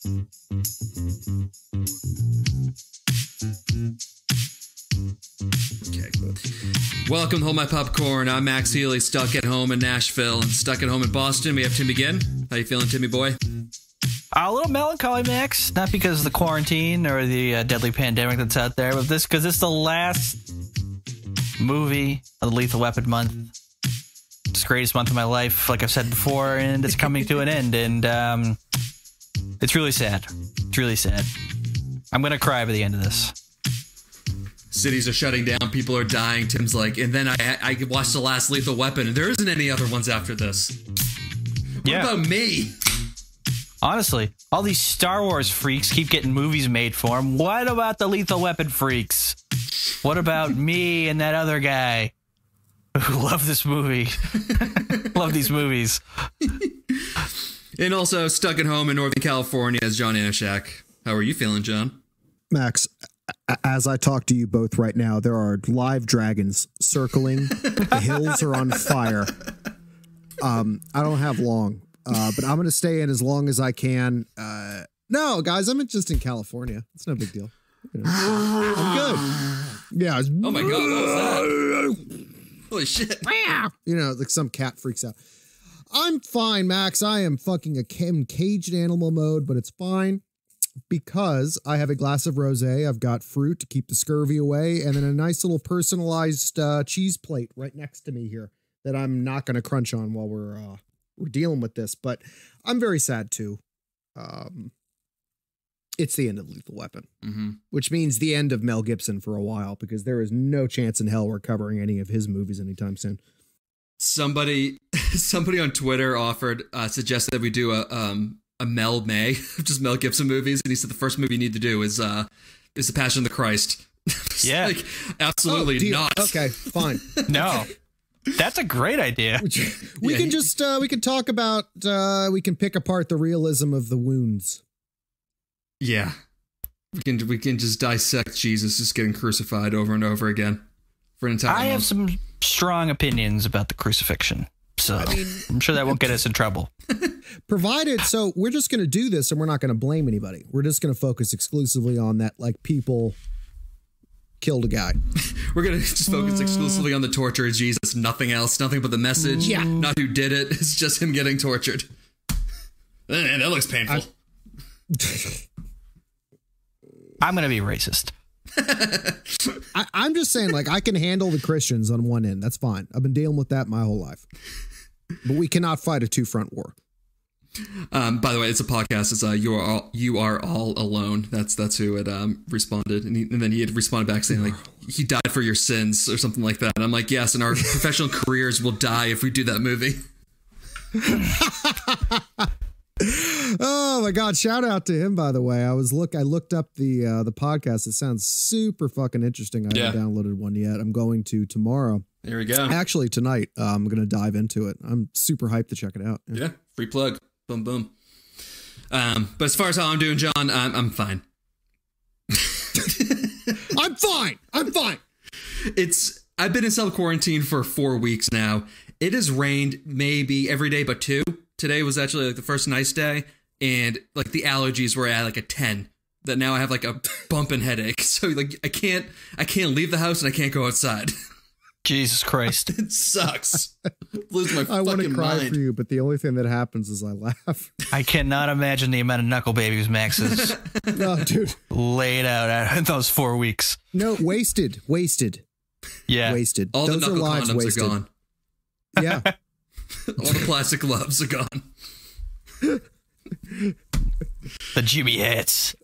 Okay, cool. Welcome to Hold My Popcorn. I'm Max Healy, stuck at home in Nashville and stuck at home in Boston. We have Tim again. How you feeling, Timmy boy? A little melancholy, Max. Not because of the quarantine or the deadly pandemic that's out there, but because this is the last movie of the Lethal Weapon month. It's the greatest month of my life, like I've said before, and it's coming to an end. And it's really sad. It's really sad. I'm going to cry by the end of this. Cities are shutting down. People are dying. Tim's like, and then I watched the last Lethal Weapon, and there isn't any other ones after this. What about me? Honestly, all these Star Wars freaks keep getting movies made for them. What about the Lethal Weapon freaks? What about me and that other guy who love this movie? Love these movies. And also stuck at home in Northern California is John Anishak. How are you feeling, John? Max, as I talk to you both right now, there are live dragons circling. The hills are on fire. I don't have long, but I'm going to stay in as long as I can. No, guys, I'm just in California. It's no big deal. You know, I'm good. Yeah. Oh my God, what was that? Holy shit. You know, like some cat freaks out. I'm fine, Max. I am fucking in caged animal mode, but it's fine. Because I have a glass of rosé, I've got fruit to keep the scurvy away, and then a nice little personalized cheese plate right next to me here that I'm not going to crunch on while we're dealing with this. But I'm very sad too. It's the end of Lethal Weapon, which means the end of Mel Gibson for a while, because there is no chance in hell we're covering any of his movies anytime soon. Somebody on Twitter suggested that we do a Mel May of just Mel Gibson movies, and he said the first movie you need to do is The Passion of the Christ. Yeah, like, absolutely not. Okay, fine. No, that's a great idea. We can just we can talk about we can pick apart the realism of the wounds. Yeah, we can just dissect Jesus just getting crucified over and over again for an entire month. I have some strong opinions about the crucifixion. So I'm sure that won't get us in trouble. Provided, so we're just going to do this and we're not going to blame anybody. We're just going to focus exclusively on that, like, people killed a guy. We're going to just focus exclusively on the torture of Jesus. Nothing else. Nothing but the message. Yeah. Not who did it. It's just him getting tortured. Man, that looks painful. I'm going to be racist. I'm just saying, like, I can handle the Christians on one end. That's fine. I've been dealing with that my whole life. But we cannot fight a two-front war. By the way, it's a podcast. It's you are all alone. That's who had responded, and then he had responded back saying, like, he died for your sins or something like that. And I'm like, yes, and our professional careers will die if we do that movie. Oh my God! Shout out to him, by the way. I looked up the podcast. It sounds super fucking interesting. I haven't downloaded one yet. I'm going to tomorrow. There we go. Actually, tonight I'm going to dive into it. I'm super hyped to check it out. Yeah, free plug. Boom, boom. But as far as how I'm doing, John, I'm fine. I'm fine. I'm fine. I've been in self-quarantine for 4 weeks now. It has rained maybe every day but 2. Today was actually like the first nice day, and like the allergies were at like a 10. That now I have like a bumping headache. So like I can't leave the house and I can't go outside. Jesus Christ. It sucks. Lose my fucking mind. I want to cry for you, but the only thing that happens is I laugh. I cannot imagine the amount of knuckle babies Max is no, dude. Laid out in those 4 weeks. No, wasted. Yeah. Wasted. All those the knuckle condoms wasted. Are gone. Yeah. All the plastic gloves are gone. The Jimmy hats.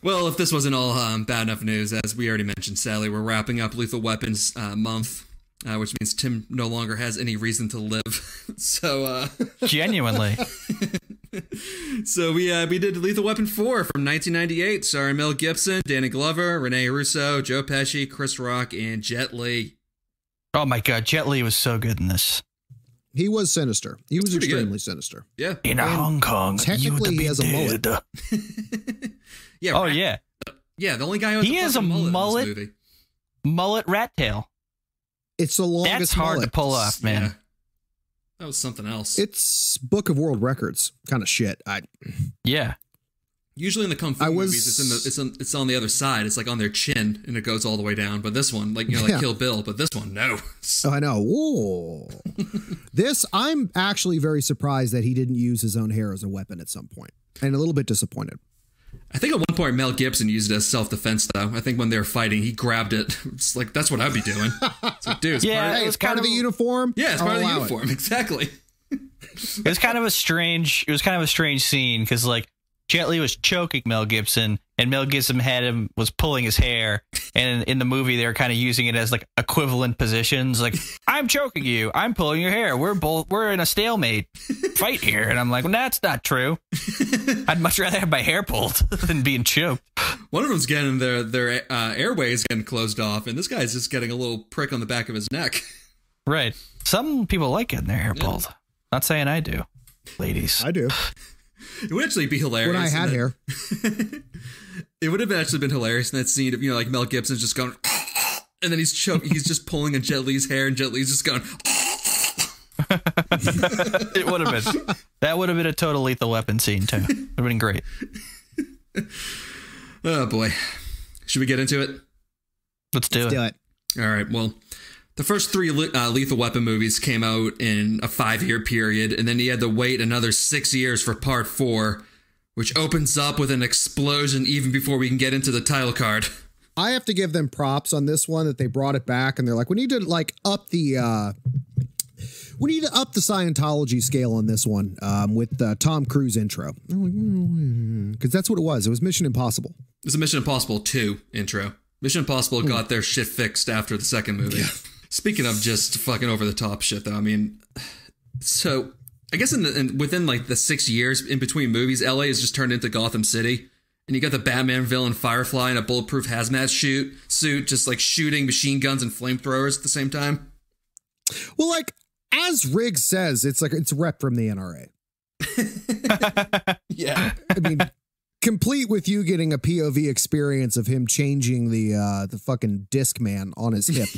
Well, if this wasn't all bad enough news, as we already mentioned, Sally, we're wrapping up Lethal Weapons month, which means Tim no longer has any reason to live. So, genuinely. So we did Lethal Weapon 4 from 1998, starring Mel Gibson, Danny Glover, Rene Russo, Joe Pesci, Chris Rock, and Jet Li. Oh my God, Jet Li was so good in this. He was sinister. He was extremely sinister. Yeah. In Hong Kong, technically he has a mullet. Yeah. Oh yeah. Yeah, the only guy who has a mullet in this movie. Mullet rat tail. It's the longest. That's hard to pull off, man. That was something else. It's Book of World Records kind of shit. Yeah. Usually in the kung fu movies, it's on the other side. It's like on their chin, and it goes all the way down. But this one, like Kill Bill. But this one, no. Oh, I know. Whoa. This, I'm actually very surprised that he didn't use his own hair as a weapon at some point, and a little bit disappointed. I think at one point Mel Gibson used it as self-defense, though. I think when they were fighting, he grabbed it. It's like, that's what I'd be doing. It's like, dude, it's part of the uniform. Yeah, it's part of the uniform. Exactly. It was kind of a strange scene because like Jet Li was choking Mel Gibson, and Mel Gibson was pulling his hair, and in the movie they were kind of using it as like equivalent positions. Like, I'm choking you, I'm pulling your hair. We're in a stalemate fight here, and I'm like, well, that's not true. I'd much rather have my hair pulled than being choked. One of them's getting their airways getting closed off, and this guy's just getting a little prick on the back of his neck. Right. Some people like getting their hair pulled. Not saying I do, ladies. I do. It would actually be hilarious. When I had hair. It would have actually been hilarious in that scene of, like Mel Gibson's just going, and then he's just pulling at Jet Li's hair, and Jet Li's just going. It would have been. That would have been a total Lethal Weapon scene, too. It would have been great. Oh, boy. Should we get into it? Let's do it. All right. Well, the first 3 Lethal Weapon movies came out in a 5-year period, and then you had to wait another 6 years for part 4, which opens up with an explosion even before we can get into the title card. I have to give them props on this one that they brought it back, and they're like, we need to up the Scientology scale on this one with Tom Cruise intro, because that's what it was. It was Mission Impossible. It was a Mission Impossible 2 intro. Mission Impossible got their shit fixed after the second movie. Yeah. Speaking of just fucking over the top shit, though, I mean, so I guess within like the 6 years in between movies, LA has just turned into Gotham City, and you got the Batman villain Firefly in a bulletproof hazmat suit, just like shooting machine guns and flamethrowers at the same time. Well, like as Riggs says, it's a rep from the NRA. Yeah, I mean, complete with you getting a POV experience of him changing the fucking disc man on his hip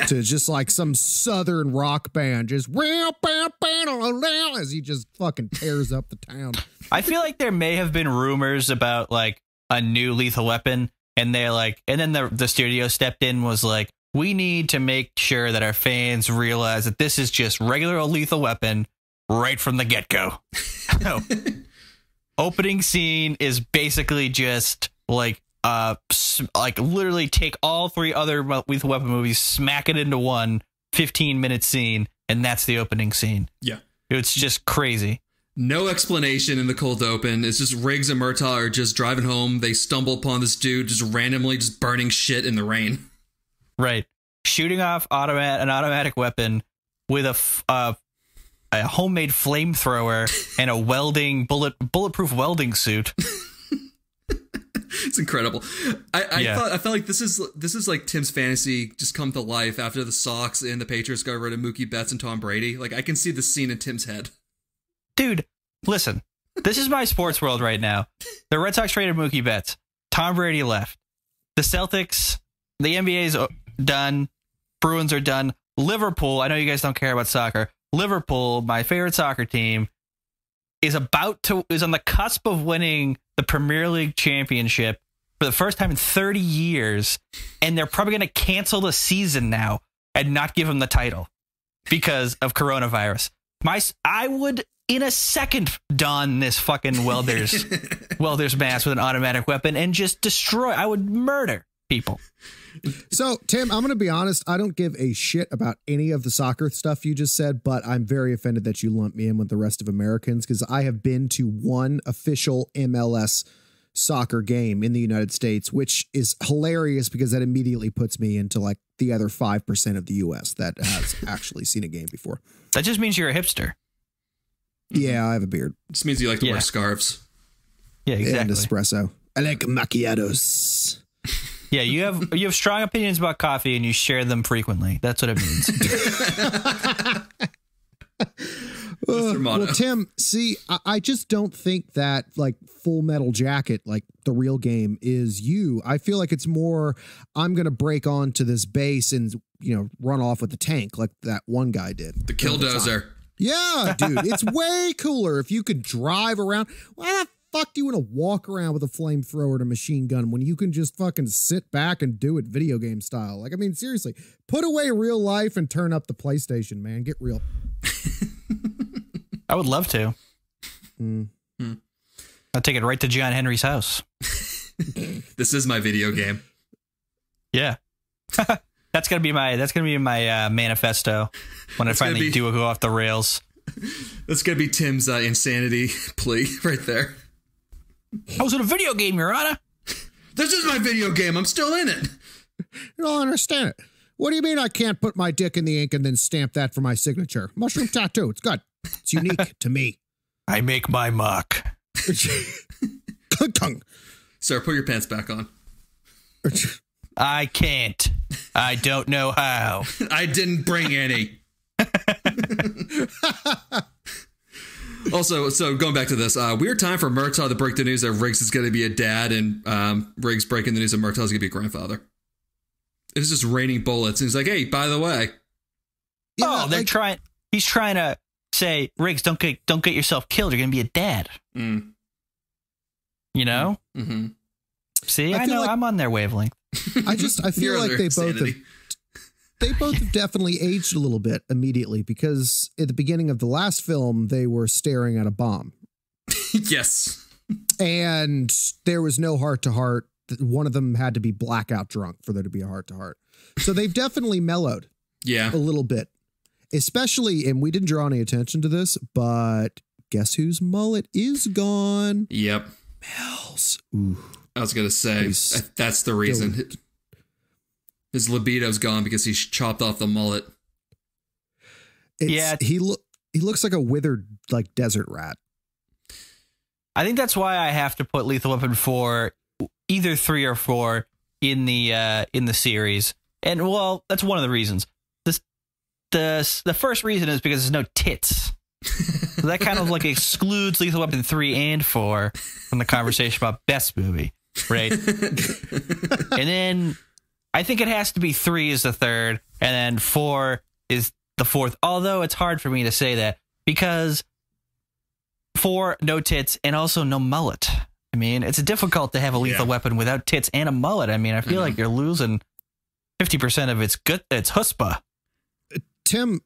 to just like some southern rock band, just as he just fucking tears up the town. I feel like there may have been rumors about like a new Lethal Weapon, and they're like, and then the studio stepped in, was like, we need to make sure that our fans realize that this is just regular old Lethal Weapon right from the get-go. No. Opening scene is basically just like literally take all 3 other Lethal Weapon movies, smack it into one 15-minute scene, and that's the opening scene. Yeah. It's just crazy. No explanation in the cold open. It's just Riggs and Murtaugh are just driving home. They stumble upon this dude just randomly just burning shit in the rain. Right. Shooting off an automatic weapon with a homemade flamethrower and a bulletproof welding suit. It's incredible. I felt like this is like Tim's fantasy just come to life after the Sox and the Patriots got rid of Mookie Betts and Tom Brady. Like, I can see the scene in Tim's head. Dude, listen, this is my sports world right now. The Red Sox traded Mookie Betts. Tom Brady left. The Celtics, the NBA's done. Bruins are done. Liverpool, I know you guys don't care about soccer. Liverpool, my favorite soccer team, is on the cusp of winning the Premier League championship for the first time in 30 years, and they're probably going to cancel the season now and not give them the title because of coronavirus. I would in a second don this fucking welder's mask with an automatic weapon and just destroy. I would murder people. So, Tim, I'm going to be honest. I don't give a shit about any of the soccer stuff you just said, but I'm very offended that you lumped me in with the rest of Americans, because I have been to one official MLS soccer game in the United States, which is hilarious because that immediately puts me into like the other 5% of the US that has actually seen a game before. That just means you're a hipster. Yeah, I have a beard. This means you like to wear scarves. Yeah, exactly. And espresso. I like macchiatos. Yeah, you have strong opinions about coffee and you share them frequently. That's what it means. Well, Tim, see, I just don't think that like Full Metal Jacket, like the real game, is you. I feel like it's more, I'm going to break onto this base and, run off with the tank like that one guy did. The killdozer. Yeah, dude, it's way cooler if you could drive around. Why the fuck do you want to walk around with a flamethrower and a machine gun when you can just fucking sit back and do it video game style? Like, I mean, seriously, put away real life and turn up the PlayStation, man. Get real. I would love to. I'll take it right to John Henry's house. This is my video game. Yeah. That's gonna be my manifesto when I finally do go off the rails. That's gonna be Tim's insanity plea right there. I was in a video game, Your Honor. This is my video game. I'm still in it. You don't understand it. What do you mean I can't put my dick in the ink and then stamp that for my signature? Mushroom tattoo. It's good. It's unique to me. I make my mark. Sir, put your pants back on. I can't. I don't know how. I didn't bring any. Also, so going back to this, weird time for Murtaugh to break the news that Riggs is going to be a dad, and Riggs breaking the news that Murtaugh's going to be a grandfather. It was just raining bullets, and he's like, "Hey, by the way." Yeah, they're trying. He's trying to say, Riggs, don't get yourself killed. You're going to be a dad. Mm. You know. Mm-hmm. See, I know, like, I'm on their wavelength. I feel like they both have definitely aged a little bit immediately, because at the beginning of the last film, they were staring at a bomb. Yes. And there was no heart-to-heart. One of them had to be blackout drunk for there to be a heart-to-heart. So they've definitely mellowed. Yeah. A little bit. Especially, and we didn't draw any attention to this, but guess whose mullet is gone? Yep. Mel's. Ooh. I was going to say, that's the reason. His libido's gone because he's chopped off the mullet. He looks like a withered, like, desert rat. I think that's why I have to put Lethal Weapon 4, either 3 or 4, in the series. And, well, that's one of the reasons. The first reason is because there's no tits. So that kind of like excludes Lethal Weapon 3 and 4 from the conversation about best movie, right? And then I think it has to be 3 is the third, and then 4 is the fourth. Although it's hard for me to say that because 4, no tits, and also no mullet. I mean, it's difficult to have a Lethal Weapon without tits and a mullet. I mean, I feel like you're losing 50% of its chutzpah. Tim,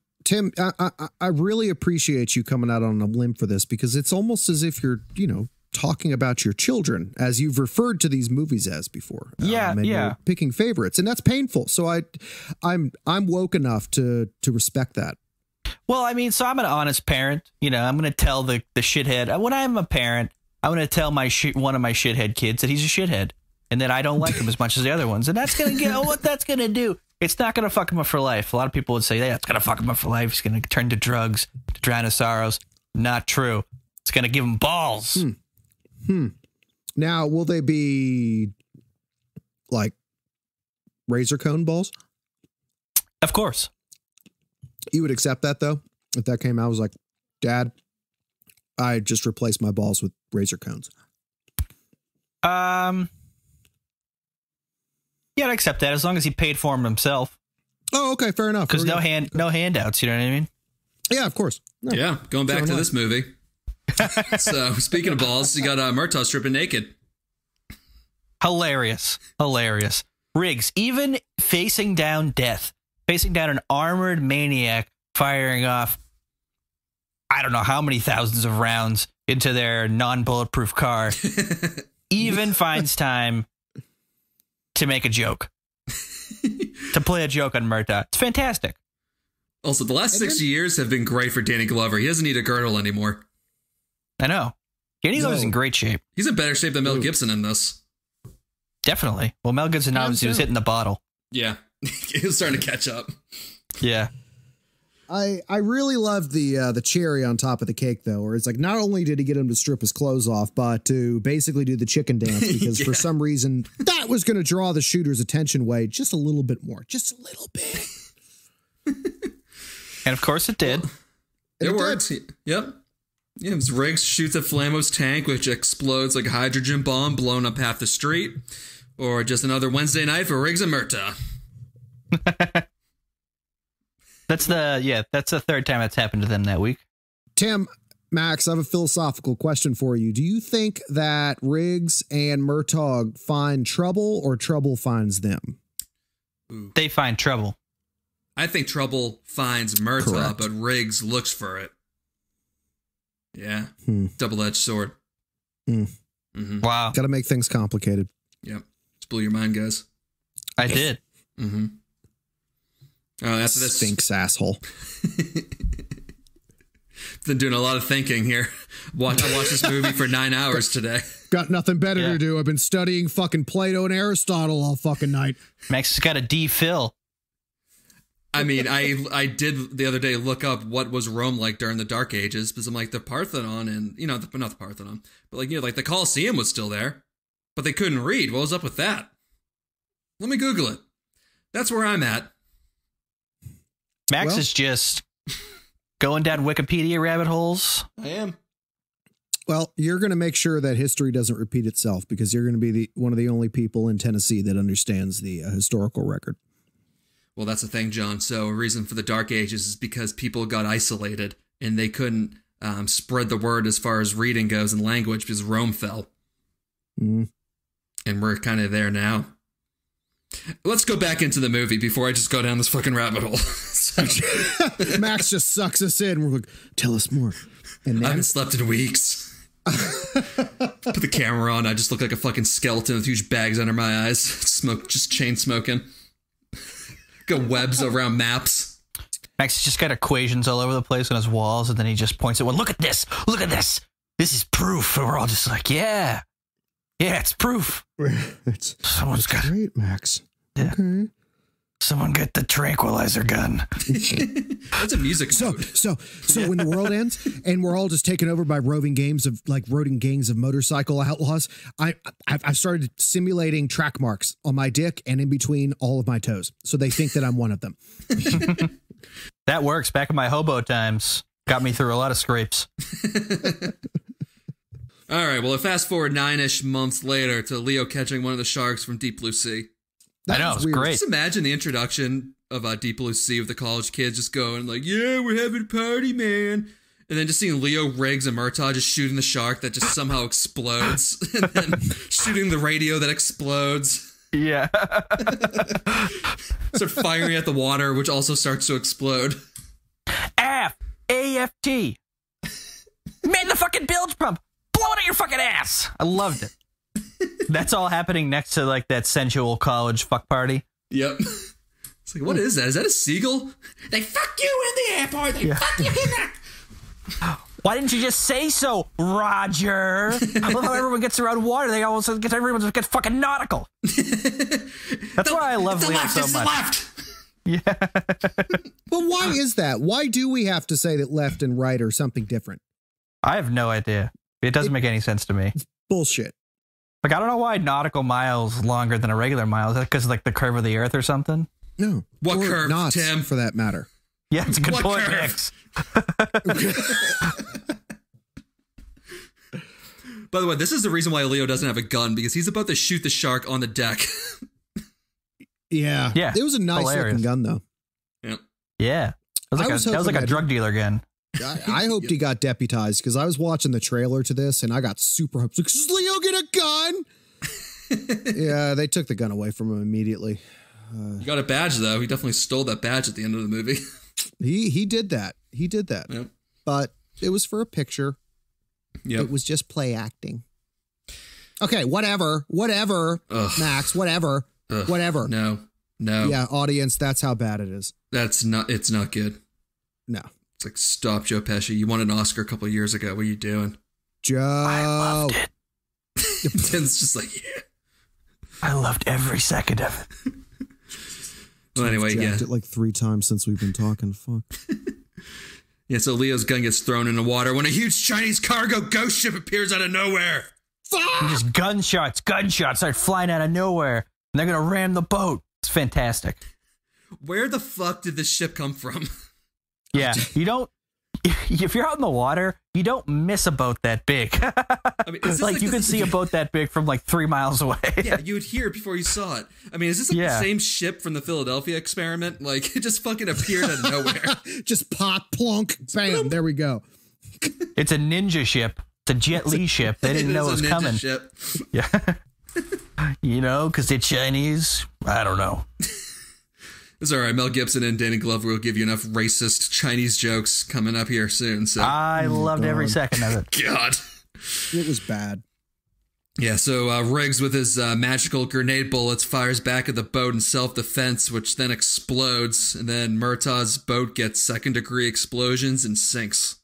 I really appreciate you coming out on a limb for this, because it's almost as if you're, talking about your children, as you've referred to these movies as before. You're picking favorites, and that's painful. So I'm woke enough to respect that. Well, I mean, so I'm an honest parent. I'm going to tell the shithead. When I'm a parent, I'm going to tell one of my shithead kids that he's a shithead, and that I don't like him as much as the other ones, and that's going to get what that's going to do. It's not going to fuck him up for life. A lot of people would say, yeah, it's going to fuck him up for life. He's going to turn to drugs, to drown his sorrows. Not true. It's going to give him balls. Now, will they be like razor cone balls? Of course. You would accept that, though? If that came out, I was like, Dad, I just replaced my balls with razor cones. Yeah, I'd accept that as long as he paid for them himself. Oh, okay, fair enough. Because no handouts, you know what I mean? Yeah, of course. No. Yeah, going back to this movie. So, speaking of balls, you got Murtaugh stripping naked. Hilarious. Riggs, even facing down death, facing down an armored maniac firing off, I don't know how many thousands of rounds into their non-bulletproof car, even finds time to make a joke, to play a joke on Murtaugh. It's fantastic. Also, the last 6 years have been great for Danny Glover. He doesn't need a girdle anymore. I know. Danny Glover's in great shape. He's in better shape than Mel Gibson in this. Definitely. Well, Mel Gibson obviously was hitting the bottle. Yeah. He was starting to catch up. Yeah. I really loved the cherry on top of the cake, though, where it's like, not only did he get him to strip his clothes off, but to basically do the chicken dance, because for some reason that was going to draw the shooter's attention away just a little bit more. Just a little bit. And of course it did. It worked. Yep. Yeah, Riggs shoots at Flamo's tank, which explodes like a hydrogen bomb, blowing up half the street. Or just another Wednesday night for Riggs and Murtaugh. That's the third time that's happened to them that week. Tim, Max, I have a philosophical question for you. Do you think that Riggs and Murtaugh find trouble or trouble finds them? Ooh. They find trouble. I think trouble finds Murtaugh, Correct. but Riggs looks for it. Yeah. Double-edged sword. Mm-hmm. Wow. Got to make things complicated. Yep. Just blew your mind, guys. I did. Mm-hmm. After this, Stinks, asshole. been doing a lot of thinking here. I watched this movie for 9 hours today. Got nothing better to do. I've been studying fucking Plato and Aristotle all fucking night. Max has got a D Phil. I mean, I did the other day look up what was Rome like during the Dark Ages, because I'm like, the Parthenon and, not the Parthenon, but like the Colosseum was still there, but they couldn't read. What was up with that? Let me Google it. That's where I'm at. Max is just going down Wikipedia rabbit holes. I am. Well, you're going to make sure that history doesn't repeat itself, because you're going to be one of the only people in Tennessee that understands the historical record. Well, that's the thing, John. So a reason for the Dark Ages is because people got isolated and they couldn't spread the word as far as reading goes and language, because Rome fell. And we're kind of there now. Let's go back into the movie before I just go down this fucking rabbit hole. Max just sucks us in. We're like, tell us more. And then, I haven't slept in weeks. Put the camera on. I just look like a fucking skeleton with huge bags under my eyes. Just chain smoking. Got webs around maps. Max has just got equations all over the place on his walls, and then he just points at one. Look at this. Look at this. This is proof. And we're all just like, yeah. Yeah, it's proof. Someone's got great, Max. Yeah. Okay. Someone get the tranquilizer gun. That's a music note. So when the world ends and we're all just taken over by roving gangs of motorcycle outlaws, I've started simulating track marks on my dick and in between all of my toes, so they think that I'm one of them. That works. Back in my hobo times, got me through a lot of scrapes. All right, well, fast forward 9-ish months later to Leo catching one of the sharks from Deep Blue Sea. I know, it's great. Just imagine the introduction of Deep Blue Sea with the college kids just going like, yeah, we're having a party, man. And then just seeing Leo, Riggs, and Murtaugh just shooting the shark that just somehow explodes. And then shooting the radio that explodes. Yeah. Start firing at the water, which also starts to explode. AFT. Made the fucking bilge pump. Blow it at your fucking ass. I loved it. That's all happening next to like that sensual college fuck party. Yep. It's like, what is that? Is that a seagull? They fuck you in the airport. They fuck you in the... Why didn't you just say so, Roger? I love how everyone gets around water. They always get everyone to get fucking nautical. That's why I love Leo so much. Left. Yeah. But why is that? Why do we have to say that left and right are something different? I have no idea. It doesn't make any sense to me. Bullshit. Like, I don't know why nautical miles longer than a regular mile. Is that because like the curve of the earth or something? No. What Or curve, knots, Tim? for that matter. Yeah, it's a good What point, curve? Max. By the way, this is the reason why Leo doesn't have a gun, because he's about to shoot the shark on the deck. Yeah. Yeah. It was a nice Hilarious. looking gun, though. Yep. Yeah. That was like a hoping drug dealer gun. I hoped he got deputized, because I was watching the trailer to this and I got super hyped. Like, does Leo get a gun? Yeah, they took the gun away from him immediately. He got a badge, though. He definitely stole that badge at the end of the movie. He did that. He did that. Yep. But it was for a picture. Yep. It was just play acting. Okay, whatever. Ugh. Max, whatever. Ugh. Whatever. No. Yeah, audience, that's how bad it is. It's not good. No. It's like, stop, Joe Pesci. You won an Oscar a couple of years ago. What are you doing? Joe. I loved it. Tim's just like, yeah. I loved every second of it. Well, anyway, yeah. Jacked it like 3 times since we've been talking. Fuck. Yeah, so Leo's gun gets thrown in the water when a huge Chinese cargo ghost ship appears out of nowhere. And just gunshots start flying out of nowhere. And they're going to ram the boat. It's fantastic. Where the fuck did this ship come from? Yeah, you don't if you're out in the water, you don't miss a boat that big. I mean, like you can see a boat that big from like 3 miles away. Yeah, you would hear it before you saw it. I mean, is this like the same ship from the Philadelphia experiment? Like, it just fucking appeared out of nowhere. Just pop, plunk, bam, there we go. It's a ninja ship. It's a Jet Li ship. They didn't know it was coming. Ship. Yeah. You know, because they're Chinese. I don't know. It's all right. Mel Gibson and Danny Glover will give you enough racist Chinese jokes coming up here soon. So I loved every second of it. God. It was bad. Yeah, so Riggs with his magical grenade bullets fires back at the boat in self-defense, which then explodes, and then Murtaugh's boat gets second-degree explosions and sinks.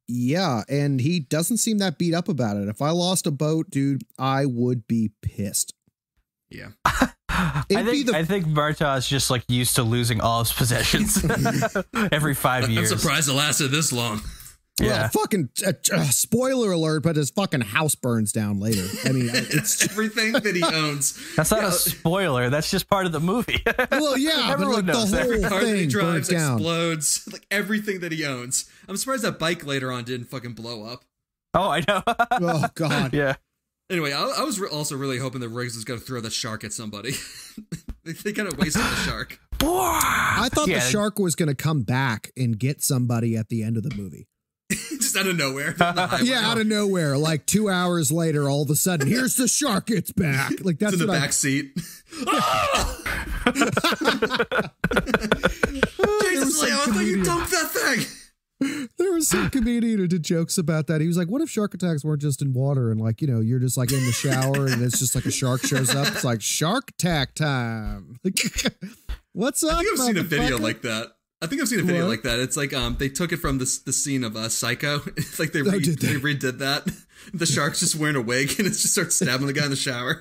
Yeah, and he doesn't seem that beat up about it. If I lost a boat, dude, I would be pissed. Yeah. I think Murtaugh's just like used to losing all his possessions every 5 years. I'm surprised it lasted this long. Yeah, well, fucking spoiler alert, but his fucking house burns down later. I mean, it's everything that he owns. That's not a spoiler. That's just part of the movie. Well, yeah, but like knows. the whole every car thing that he drives explodes. Like everything that he owns. I'm surprised that bike later on didn't fucking blow up. Oh, I know. Oh God. Yeah. Anyway, I was also really hoping that Riggs was going to throw the shark at somebody. They kind of wasted the shark. I thought the shark was going to come back and get somebody at the end of the movie. Just out of nowhere. Yeah, out of nowhere. Like 2 hours later, all of a sudden, here's the shark. It's back. Like that's it's in the back seat. Jesus, Leo, I thought you dumped that thing. There was some comedian who did jokes about that. He was like, what if shark attacks weren't just in water and like, you know, you're just like in the shower and it's just like a shark shows up. It's like shark attack time. What's up? I think I've seen a video like that. It's like they took it from the scene of Psycho. It's like they redid that. The shark's just wearing a wig and it just starts stabbing the guy in the shower.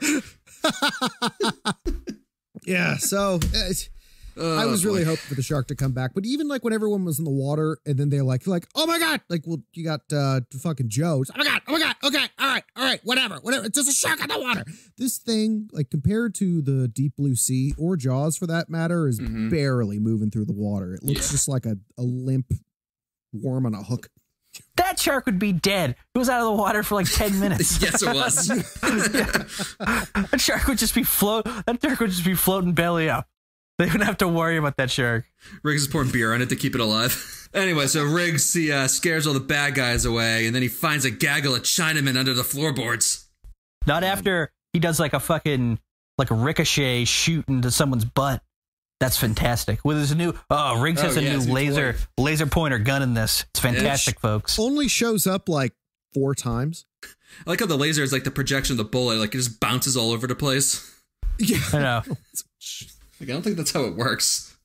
Yeah, so I was really hoping for the shark to come back, but even like when everyone was in the water and then they're like, oh my God, like, well, you got fucking Joe's. Oh my God, okay, all right, whatever, it's just a shark in the water. This thing, like compared to the Deep Blue Sea or Jaws for that matter, is barely moving through the water. It looks just like a limp worm on a hook. That shark would be dead. It was out of the water for like 10 minutes. Yes, it was. That shark would just be floating belly up. They wouldn't have to worry about that shark. Riggs is pouring beer on it to keep it alive. Anyway, so Riggs scares all the bad guys away, and then he finds a gaggle of Chinamen under the floorboards. Not after he does like a fucking like a ricochet shoot into someone's butt. That's fantastic. With his new Riggs has a new laser pointer gun in this. It's fantastic, folks. Only shows up like 4 times. I like how the laser is like the projection of the bullet, like it just bounces all over the place. Yeah, I know. Like, I don't think that's how it works.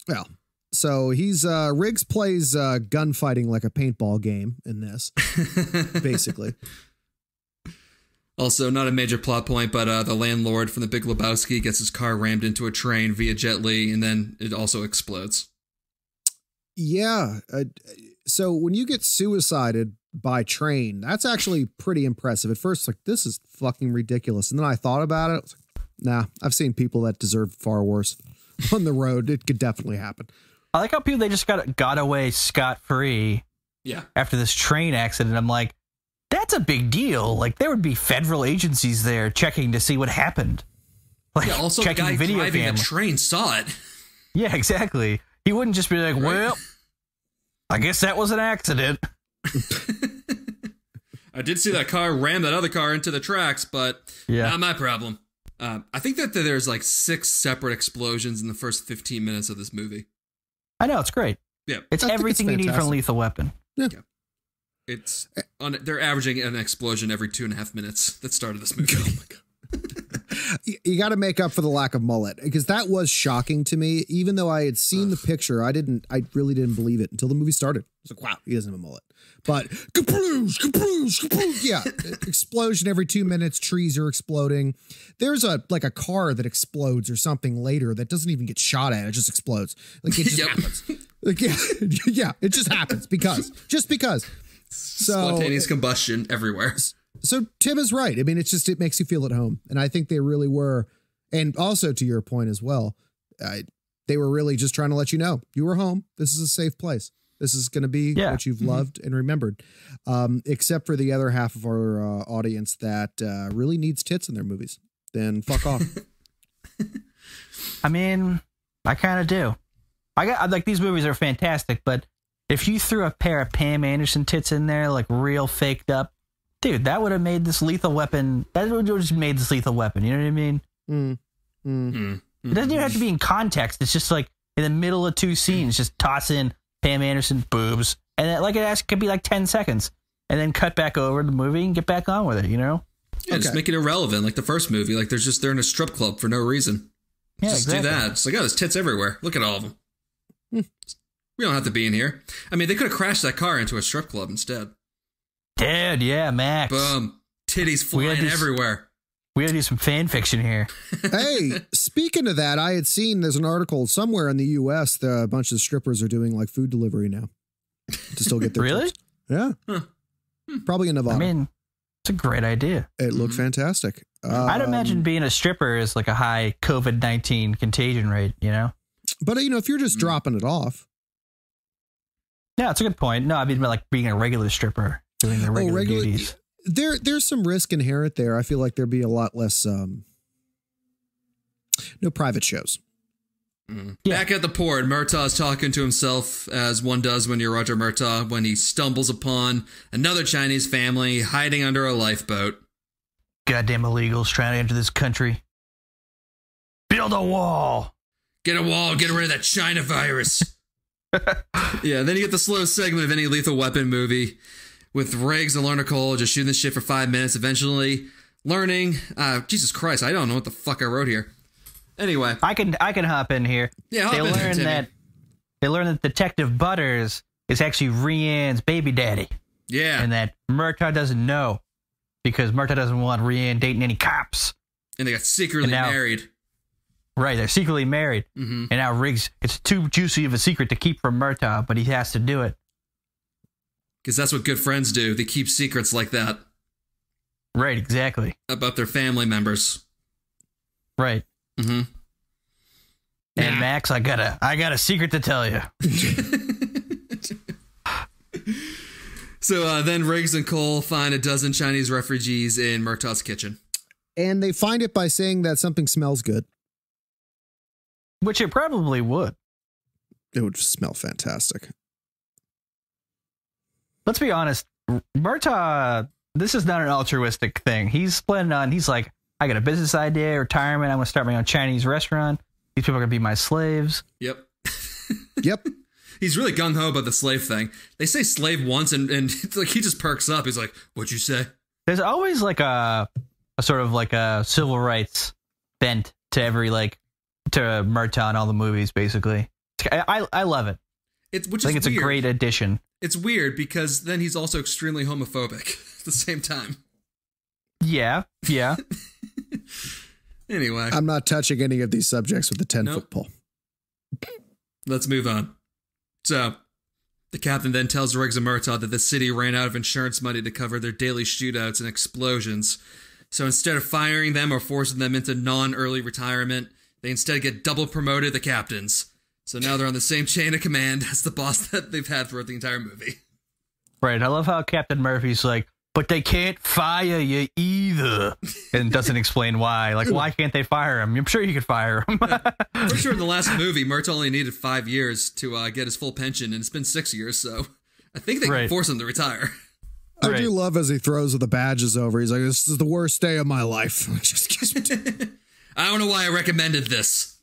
Well, so he's Riggs plays gunfighting like a paintball game in this, basically. Also, not a major plot point, but the landlord from The Big Lebowski gets his car rammed into a train via Jet Li, and then it also explodes. Yeah. So when you get suicided by train, that's actually pretty impressive. At first, like, this is fucking ridiculous. And then I thought about it. I was like, nah, I've seen people that deserve far worse on the road. It could definitely happen. I like how people, they just got away scot-free after this train accident. I'm like, that's a big deal. Like, there would be federal agencies there checking to see what happened. Like, also the guy driving the train saw it. Yeah, exactly. He wouldn't just be like, well, I guess that was an accident. I did see that car ram that other car into the tracks, but not my problem. I think that there's like 6 separate explosions in the first 15 minutes of this movie. I know, it's great. Yeah, it's everything you need from Lethal Weapon. Yeah. It's they're averaging an explosion every 2.5 minutes that started this movie. Oh my God. You got to make up for the lack of mullet, because that was shocking to me. Even though I had seen the picture, I really didn't believe it until the movie started. I was like, wow, he doesn't have a mullet. But kaploosh, kaploosh, kaploosh. Yeah, explosion every 2 minutes. Trees are exploding. There's a car that explodes or something later that doesn't even get shot at. It just explodes. Like, it just happens. Like, yeah, it just happens because. So, spontaneous combustion everywhere. So Tim is right. I mean, it makes you feel at home. And I think they really were. And also to your point as well, they were really just trying to let you know you were home. This is a safe place. This is going to be what you've loved and remembered, except for the other half of our audience that really needs tits in their movies. Then fuck off. I mean, I kind of do. Like these movies are fantastic, but if you threw a pair of Pam Anderson tits in there, like real faked up, dude, that would have made this Lethal Weapon. That would have just made this Lethal Weapon. You know what I mean? It doesn't even have to be in context. It's just like in the middle of two scenes, just toss in Pam Anderson boobs, and then, like it could be like 10 seconds, and then cut back over the movie and get back on with it. You know? Yeah, just make it irrelevant, like the first movie. Like they're in a strip club for no reason. Yeah, just do that. It's like, oh, there's tits everywhere. Look at all of them. We don't have to be in here. I mean, they could have crashed that car into a strip club instead. Dude, yeah, Max. Boom. Titties flying everywhere. We gotta do some fan fiction here. Hey, speaking of that, I had seen there's an article somewhere in the U.S. that a bunch of strippers are doing like food delivery now to still get their Really? tips. Yeah. Huh. Probably in Nevada. I mean, it's a great idea. It looked fantastic. I'd imagine being a stripper is like a high COVID-19 contagion rate, you know? But, you know, if you're just dropping it off. Yeah, it's a good point. No, I mean, like being a regular stripper, doing the regular duties. There's some risk inherent there. I feel like there'd be a lot less, no private shows. Yeah. Back at the port, Murtaugh's talking to himself, as one does when you're Roger Murtaugh, when he stumbles upon another Chinese family hiding under a lifeboat. Goddamn illegals trying to enter this country. Build a wall. Get a wall, get rid of that China virus. Yeah, then you get the slow segment of any Lethal Weapon movie with Riggs and Lorna Cole just shooting this shit for 5 minutes, eventually learning. Jesus Christ, I don't know what the fuck I wrote here. Anyway, I can hop in here. Yeah, they learn that Detective Butters is actually Rianne's baby daddy. Yeah, and that Murtaugh doesn't know because Murtaugh doesn't want Rianne dating any cops. And they got secretly married. Right, they're secretly married. And now Riggs, it's too juicy of a secret to keep from Murtaugh, but he has to do it. Because that's what good friends do. They keep secrets like that. Right, exactly. About their family members. Right. And Max, I got a secret to tell you. So then Riggs and Cole find a dozen Chinese refugees in Murtaugh's kitchen. And they find it by saying that something smells good. Which it probably would. It would smell fantastic. Let's be honest. Murtaugh, this is not an altruistic thing. He's planning on, he's like, I got a business idea, retirement. I'm going to start my own Chinese restaurant. These people are going to be my slaves. Yep. Yep. He's really gung-ho about the slave thing. They say slave once, and it's like he just perks up. He's like, what'd you say? There's always like a sort of like a civil rights bent to every, like, to Murtaugh and all the movies, basically. I love it. I think it's weird. A great addition. It's weird because then he's also extremely homophobic at the same time. Yeah. Anyway. I'm not touching any of these subjects with a 10-foot pole. Let's move on. So, the captain then tells Riggs and Murtaugh that the city ran out of insurance money to cover their daily shootouts and explosions. So instead of firing them or forcing them into non-early retirement, they instead get double promoted to captains. So now they're on the same chain of command as the boss that they've had throughout the entire movie. Right. I love how Captain Murphy's like, but they can't fire you either. And doesn't explain why. Like, why can't they fire him? I'm sure you could fire him. I'm sure in the last movie, Murtaugh only needed 5 years to get his full pension, and it's been 6 years, so I think they can force him to retire. I do love as he throws the badges over. He's like, this is the worst day of my life. I don't know why I recommended this.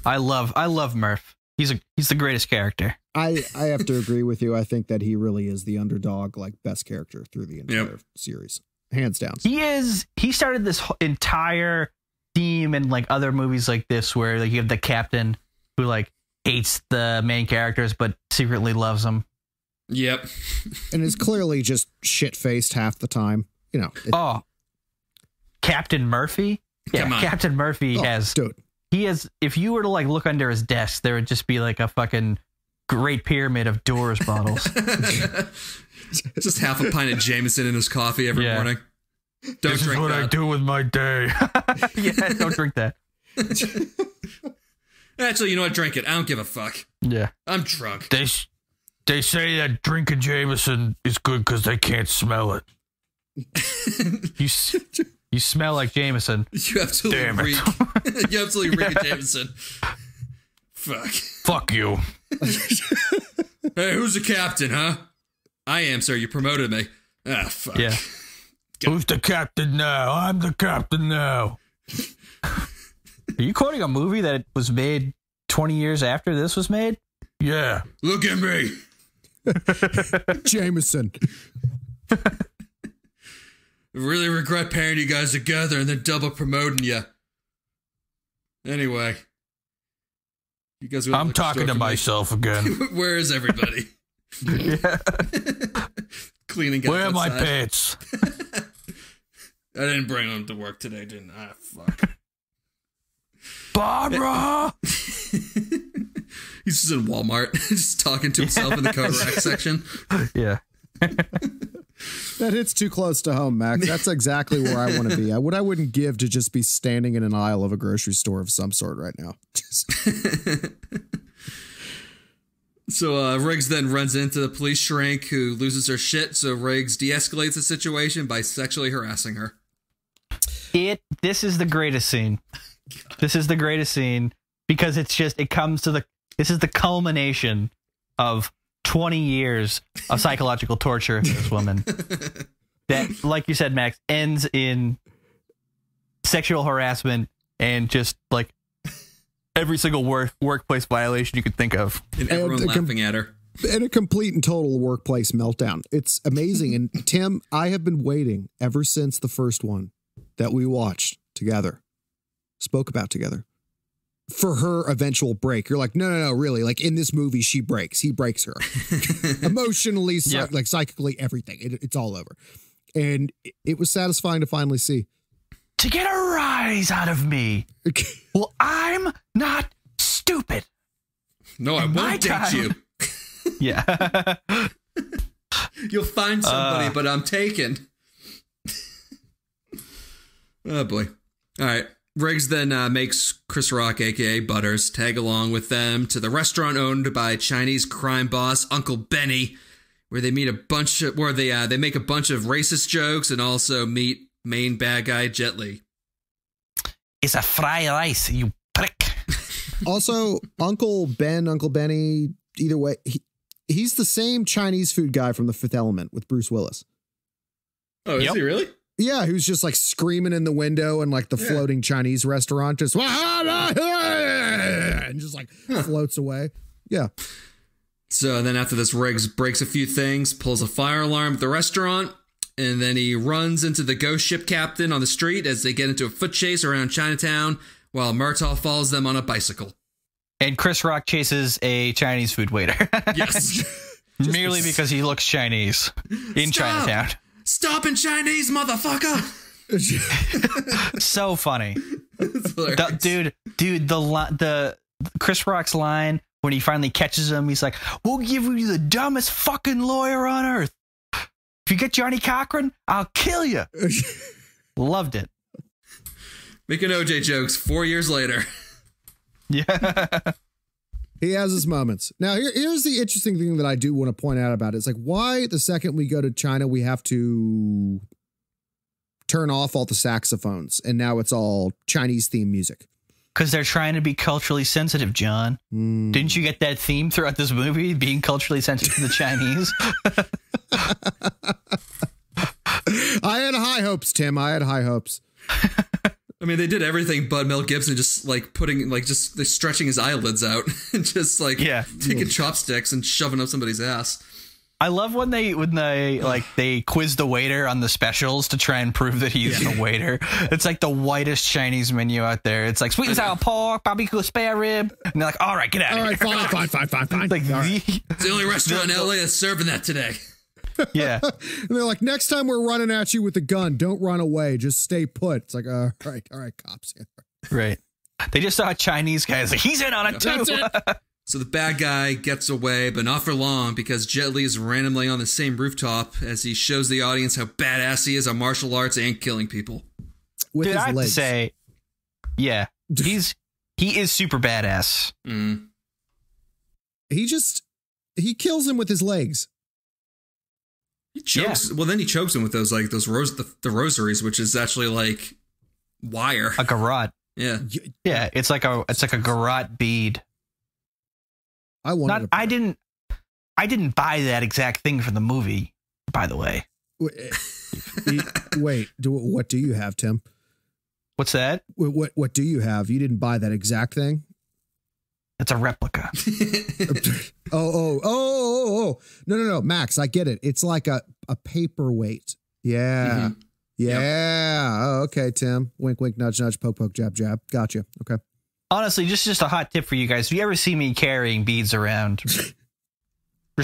I love Murph. He's the greatest character. I have to agree with you. I think that he really is the underdog, like best character through the entire series, hands down. He started this entire theme in like other movies like this, where like you have the captain who like hates the main characters but secretly loves them. Yep. And is clearly just shit-faced half the time. You know. Captain Murphy? Yeah, Captain Murphy has... Dude. He has... If you were to like look under his desk, there would just be like a fucking Great Pyramid of Doors bottles. Just half a pint of Jameson in his coffee every morning. Don't this drink is what that. I do with my day. Yeah, don't drink that. Actually, you know what? Drink it. I don't give a fuck. Yeah. I'm drunk. They say that drinking Jameson is good because they can't smell it. You smell like Jameson. You absolutely reek. You absolutely reek of Jameson. Fuck you. Hey, who's the captain, huh? I am, sir. You promoted me. Ah, fuck. Yeah. Who's the captain now? I'm the captain now. Are you quoting a movie that was made 20 years after this was made? Yeah. Look at me. Jameson. I really regret pairing you guys together and then double promoting you. Anyway. You guys I'm talking to myself again. Where is everybody? Yeah. Cleaning. Where are my pants? I didn't bring them to work today, didn't I? Fuck. Barbara! He's just in Walmart, just talking to himself in the coat rack section. Yeah. That hits too close to home, Max. That's exactly where I want to be. What I wouldn't give to just be standing in an aisle of a grocery store of some sort right now. So Riggs then runs into the police shrink who loses her shit. So Riggs de-escalates the situation by sexually harassing her. This is the greatest scene. This is the greatest scene because this is the culmination of 20 years of psychological torture of this woman that, like you said, Max, ends in sexual harassment and just like every single workplace violation you could think of. And everyone laughing at her. And a complete and total workplace meltdown. It's amazing. And Tim, I have been waiting ever since the first one that we watched together, spoke about together, for her eventual break. You're like, no, really. Like in this movie, she breaks. He breaks her. Emotionally, like psychically, everything. It's all over. And it was satisfying to finally see. To get a rise out of me. Well, I'm not stupid. No, I won't date you. Yeah. You'll find somebody, but I'm taken. Oh, boy. All right. Riggs then makes Chris Rock, a.k.a. Butters, tag along with them to the restaurant owned by Chinese crime boss Uncle Benny, where they meet they make a bunch of racist jokes and also meet main bad guy Jet Li. It's a fried rice, you prick. Also, Uncle Benny, either way, he's the same Chinese food guy from The Fifth Element with Bruce Willis. Oh, is he really? Yeah, who's just like screaming in the window and like the floating Chinese restaurant just and just like floats away. Yeah. So then after this, Riggs breaks a few things, pulls a fire alarm at the restaurant, and then he runs into the ghost ship captain on the street as they get into a foot chase around Chinatown while Murtaugh follows them on a bicycle. And Chris Rock chases a Chinese food waiter. Yes. Merely because he looks Chinese in Chinatown. Stop in Chinese, motherfucker! So funny. Dude, the Chris Rock's line when he finally catches him, he's like, "We'll give you the dumbest fucking lawyer on earth. If you get Johnny Cochran, I'll kill you." Loved it. Making OJ jokes 4 years later. Yeah. He has his moments. Now, here's the interesting thing that I do want to point out about it. It's like, why the second we go to China, we have to turn off all the saxophones, and now it's all Chinese theme music. Because they're trying to be culturally sensitive, John. Didn't you get that theme throughout this movie, being culturally sensitive to the Chinese? I had high hopes, Tim. I had high hopes. I mean, they did everything but Mel Gibson just like putting like just stretching his eyelids out and just like taking chopsticks and shoving up somebody's ass. I love when they quiz the waiter on the specials to try and prove that he's a waiter. It's like the whitest Chinese menu out there. It's like sweet and sour pork, barbecue spare rib, and they're like, "All right, get out of here." All right, fine. Like It's the only restaurant in LA that's serving that today. Yeah. And they're like, next time we're running at you with a gun, don't run away. Just stay put. It's like, all right, cops. Right. They just saw a Chinese guy. It's like, he's in on it too. So the bad guy gets away, but not for long because Jet Li is randomly on the same rooftop as he shows the audience how badass he is on martial arts and killing people. With his I have legs. to say, yeah, he is super badass. He just, He kills him with his legs. He chokes. Yeah. Well, then he chokes him with those the rosaries, which is actually like wire. A garrote. Yeah. Yeah, it's like a garrote bead. I didn't buy that exact thing for the movie, by the way. Wait, what do you have, Tim? What's that? What do you have? You didn't buy that exact thing? It's a replica. Oh. No. Max, I get it. It's like a paperweight. Yeah. Mm-hmm. Yeah. Yep. Oh, okay, Tim. Wink, wink, nudge, nudge, poke, poke, jab, jab. Gotcha. Okay. Honestly, just a hot tip for you guys. If you ever see me carrying beads around, just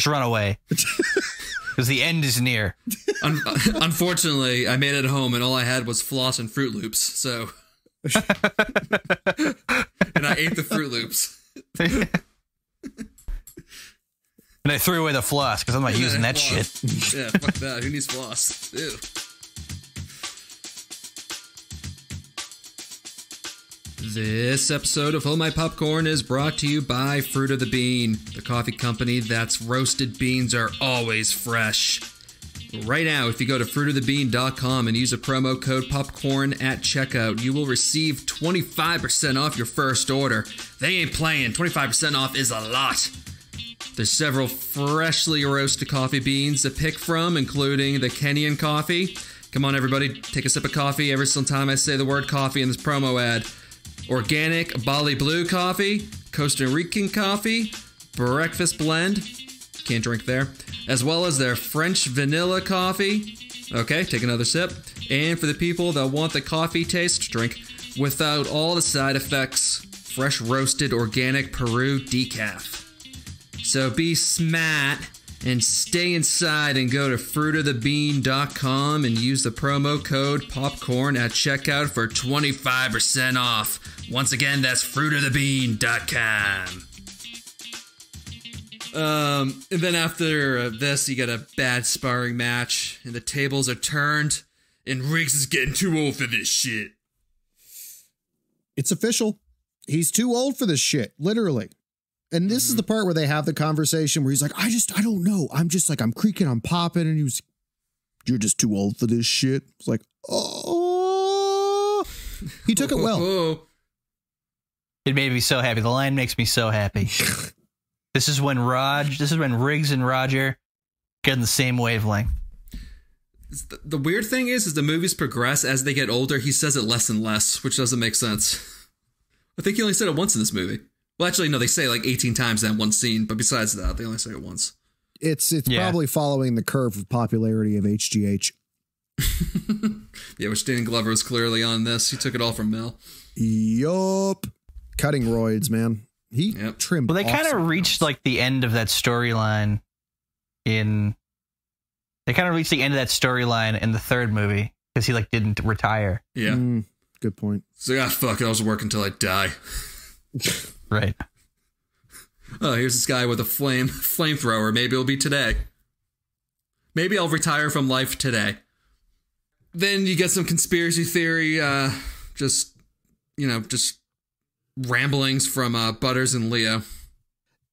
run away. Because the end is near. Unfortunately, I made it home and all I had was floss and Fruit Loops. So, and I ate the Fruit Loops. And I threw away the floss because I'm not using that shit. Yeah, fuck that. Who needs floss? Ew. This episode of Hold My Popcorn is brought to you by Fruit of the Bean, the coffee company that's roasted beans are always fresh. Right now, if you go to fruitofthebean.com and use a promo code popcorn at checkout, you will receive 25% off your first order. They ain't playing. 25% off is a lot. There's several freshly roasted coffee beans to pick from, including the Kenyan coffee. Come on, everybody, take a sip of coffee every single time I say the word coffee in this promo ad. Organic Bali Blue coffee, Costa Rican coffee, breakfast blend, can't drink there, as well as their French vanilla coffee. Okay, take another sip. And for the people that want the coffee taste, drink without all the side effects, fresh roasted organic Peru decaf. So be smart and stay inside and go to fruitofthebean.com and use the promo code popcorn at checkout for 25% off. Once again, that's fruitofthebean.com. And then after this, you get a bad sparring match, and the tables are turned, and Riggs is getting too old for this shit. It's official. He's too old for this shit, literally. And this is the part where they have the conversation where he's like, I don't know. I'm just like, I'm creaking, I'm popping. And he was, you're just too old for this shit. It's like, oh, he took it well. It made me so happy. The line makes me so happy. This is when Riggs and Roger get in the same wavelength. The weird thing is the movies progress as they get older. He says it less and less, which doesn't make sense. I think he only said it once in this movie. Well, actually, no, they say it like 18 times in that one scene, but besides that, they only say it once. It's probably following the curve of popularity of HGH. Yeah, which Danny Glover was clearly on this. He took it all from Mel. Yup. Cutting roids, man. He trimmed. Well, they kind of reached like the end of that storyline in the third movie because he like didn't retire. Yeah. Good point. So, fuck it. I'll just work until I die. Right. Oh, here's this guy with a flamethrower. Maybe it'll be today. Maybe I'll retire from life today. Then you get some conspiracy theory, just ramblings from Butters and Leo.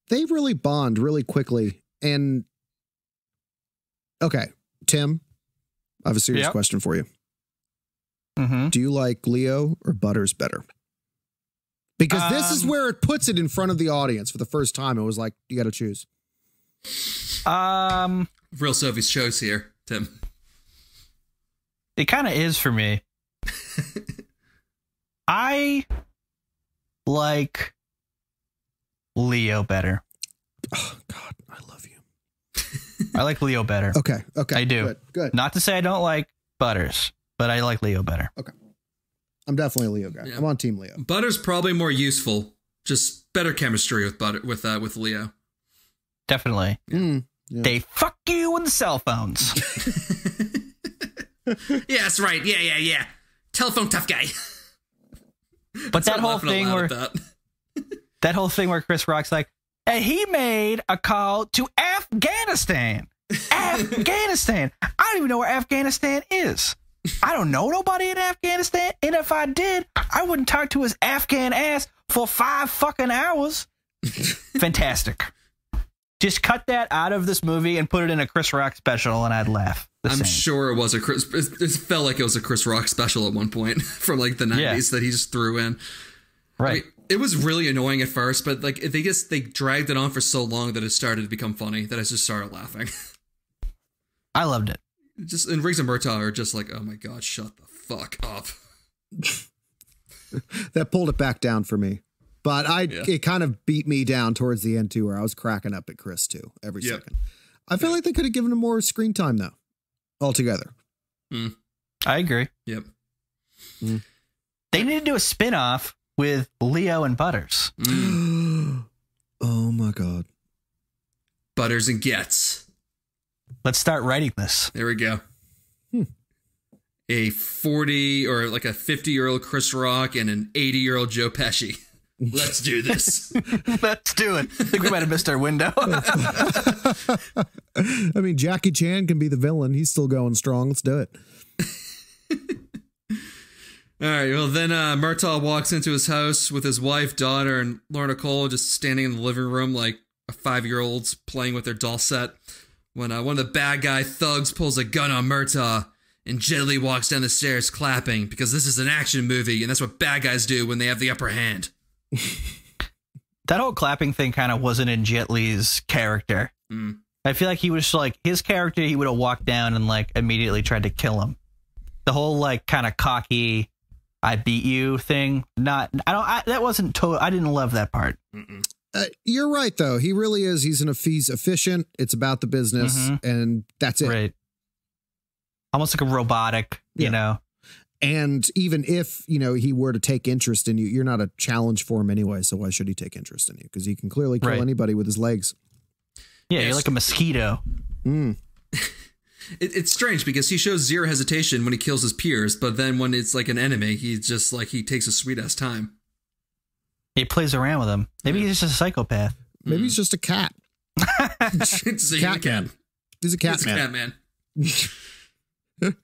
They really bond really quickly. And okay, Tim, I have a serious question for you. Mm-hmm. Do you like Leo or Butters better? Because this is where it puts it in front of the audience for the first time. It was like, you got to choose. Real Sophie's choice here, Tim. It kind of is for me. I like Leo better. Oh, God, I love you. I like Leo better. Okay. I do. Good. Not to say I don't like Butters, but I like Leo better. Okay. I'm definitely a Leo guy. Yeah. I'm on Team Leo. Butters probably more useful. Just better chemistry with Leo. Definitely. Yeah. They fuck you with the cell phones. Yeah, that's right. Yeah. Telephone tough guy. But that whole thing where Chris Rock's like, and he made a call to Afghanistan. Afghanistan. I don't even know where Afghanistan is. I don't know nobody in Afghanistan. And if I did, I wouldn't talk to his Afghan ass for 5 fucking hours. Fantastic. Just cut that out of this movie and put it in a Chris Rock special, and I'd laugh. I'm sure it was a Chris. It felt like it was a Chris Rock special at one point from like the 90s that he just threw in. Right. I mean, it was really annoying at first, but like they dragged it on for so long that it started to become funny that I just started laughing. I loved it. Just and Riggs and Murtaugh are just like, oh my god, shut the fuck up. That pulled it back down for me. But it kind of beat me down towards the end too, where I was cracking up at Chris too every second. I feel like they could have given him more screen time though, altogether. I agree. Yep. They need to do a spin-off with Leo and Butters. Oh my god. Butters and Getz. Let's start writing this. There we go. A 40 or like a 50-year-old Chris Rock and an 80-year-old Joe Pesci. Let's do this. Let's do it. I think we might have missed our window. I mean, Jackie Chan can be the villain. He's still going strong. Let's do it. All right. Well, then Murtaugh walks into his house with his wife, daughter, and Lorna Cole just standing in the living room like a 5-year-old's playing with their doll set. When one of the bad guy thugs pulls a gun on Murtaugh, and Jet Li walks down the stairs clapping because this is an action movie, and that's what bad guys do when they have the upper hand. That whole clapping thing kind of wasn't in Jet Li's character. I feel like he was like his character. He would have walked down and like immediately tried to kill him. The whole like kind of cocky, I beat you thing. That wasn't. I didn't love that part. You're right though. He really is. He's efficient. It's about the business, and that's it. Right. Almost like a robotic, you know. And even if, he were to take interest in you, you're not a challenge for him anyway. So why should he take interest in you? Because he can clearly kill anybody with his legs. Yeah, you're like a mosquito. It's strange because he shows zero hesitation when he kills his peers, but then when it's like an enemy, he's just like he takes a sweet ass time. He plays around with him. Maybe he's just a psychopath. Maybe he's just a cat. It's a cat man. He's a cat It's man. a cat man.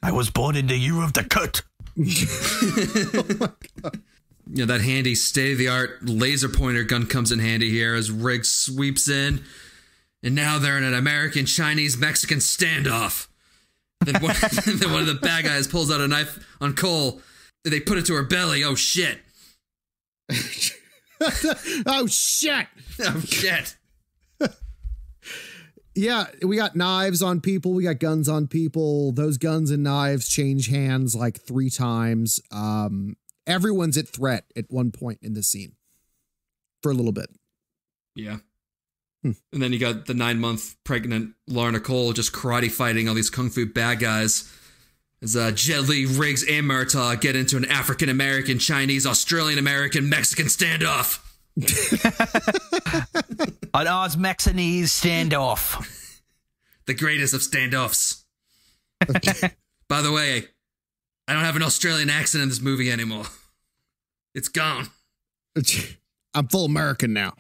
I was born in the year of the cut. Oh my God. That handy state-of-the-art laser pointer gun comes in handy here as Riggs sweeps in, and now they're in an American-Chinese-Mexican standoff. Then one of the bad guys pulls out a knife on Cole. They put it to her belly. Oh shit! Oh shit! Oh shit! Yeah, we got knives on people. We got guns on people. Those guns and knives change hands like 3 times. Everyone's at threat at one point in the scene for a little bit. Yeah. And then you got the 9-month pregnant Lorna Cole just karate fighting all these kung fu bad guys. As Jet Li, Riggs, and Murtaugh get into an African-American, Chinese, Australian-American, Mexican standoff. An Oz-Mexanese standoff. The greatest of standoffs. By the way, I don't have an Australian accent in this movie anymore. It's gone. I'm full American now.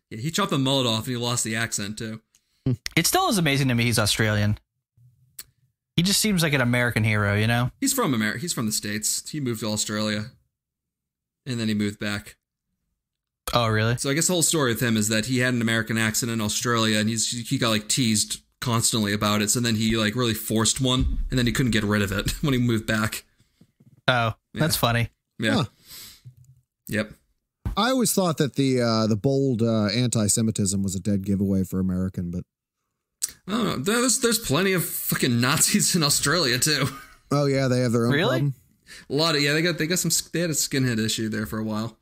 Yeah, he chopped the mullet off and he lost the accent too. It still is amazing to me he's Australian. He just seems like an American hero, you know? He's from America. He's from the States. He moved to Australia. And then he moved back. Oh, really? So I guess the whole story with him is that he had an American accent in Australia and he got like teased constantly about it. So then he like really forced one and then he couldn't get rid of it when he moved back. Oh, that's funny. Yeah. Huh. Yep. I always thought that the bold anti-Semitism was a dead giveaway for American, but I don't know. There's plenty of fucking Nazis in Australia too. Oh yeah, they have their own problem. A lot of they had a skinhead issue there for a while.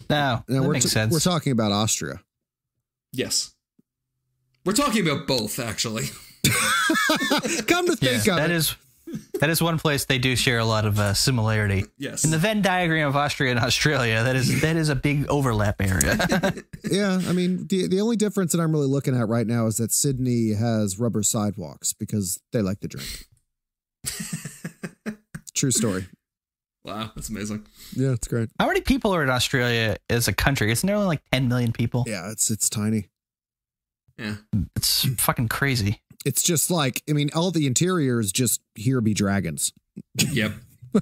No, that makes sense. We're talking about Austria. We're talking about both, actually. Come to think of it. That is one place they do share a lot of similarity. Yes. In the Venn diagram of Austria and Australia, that is a big overlap area. Yeah, I mean, the only difference that I'm really looking at right now is that Sydney has rubber sidewalks because they like to drink. True story. Wow, that's amazing. Yeah, it's great. How many people are in Australia as a country? Isn't there only like 10 million people? Yeah, it's tiny. Yeah. It's fucking crazy. It's just like, I mean, all the interior is just here be dragons. Yep.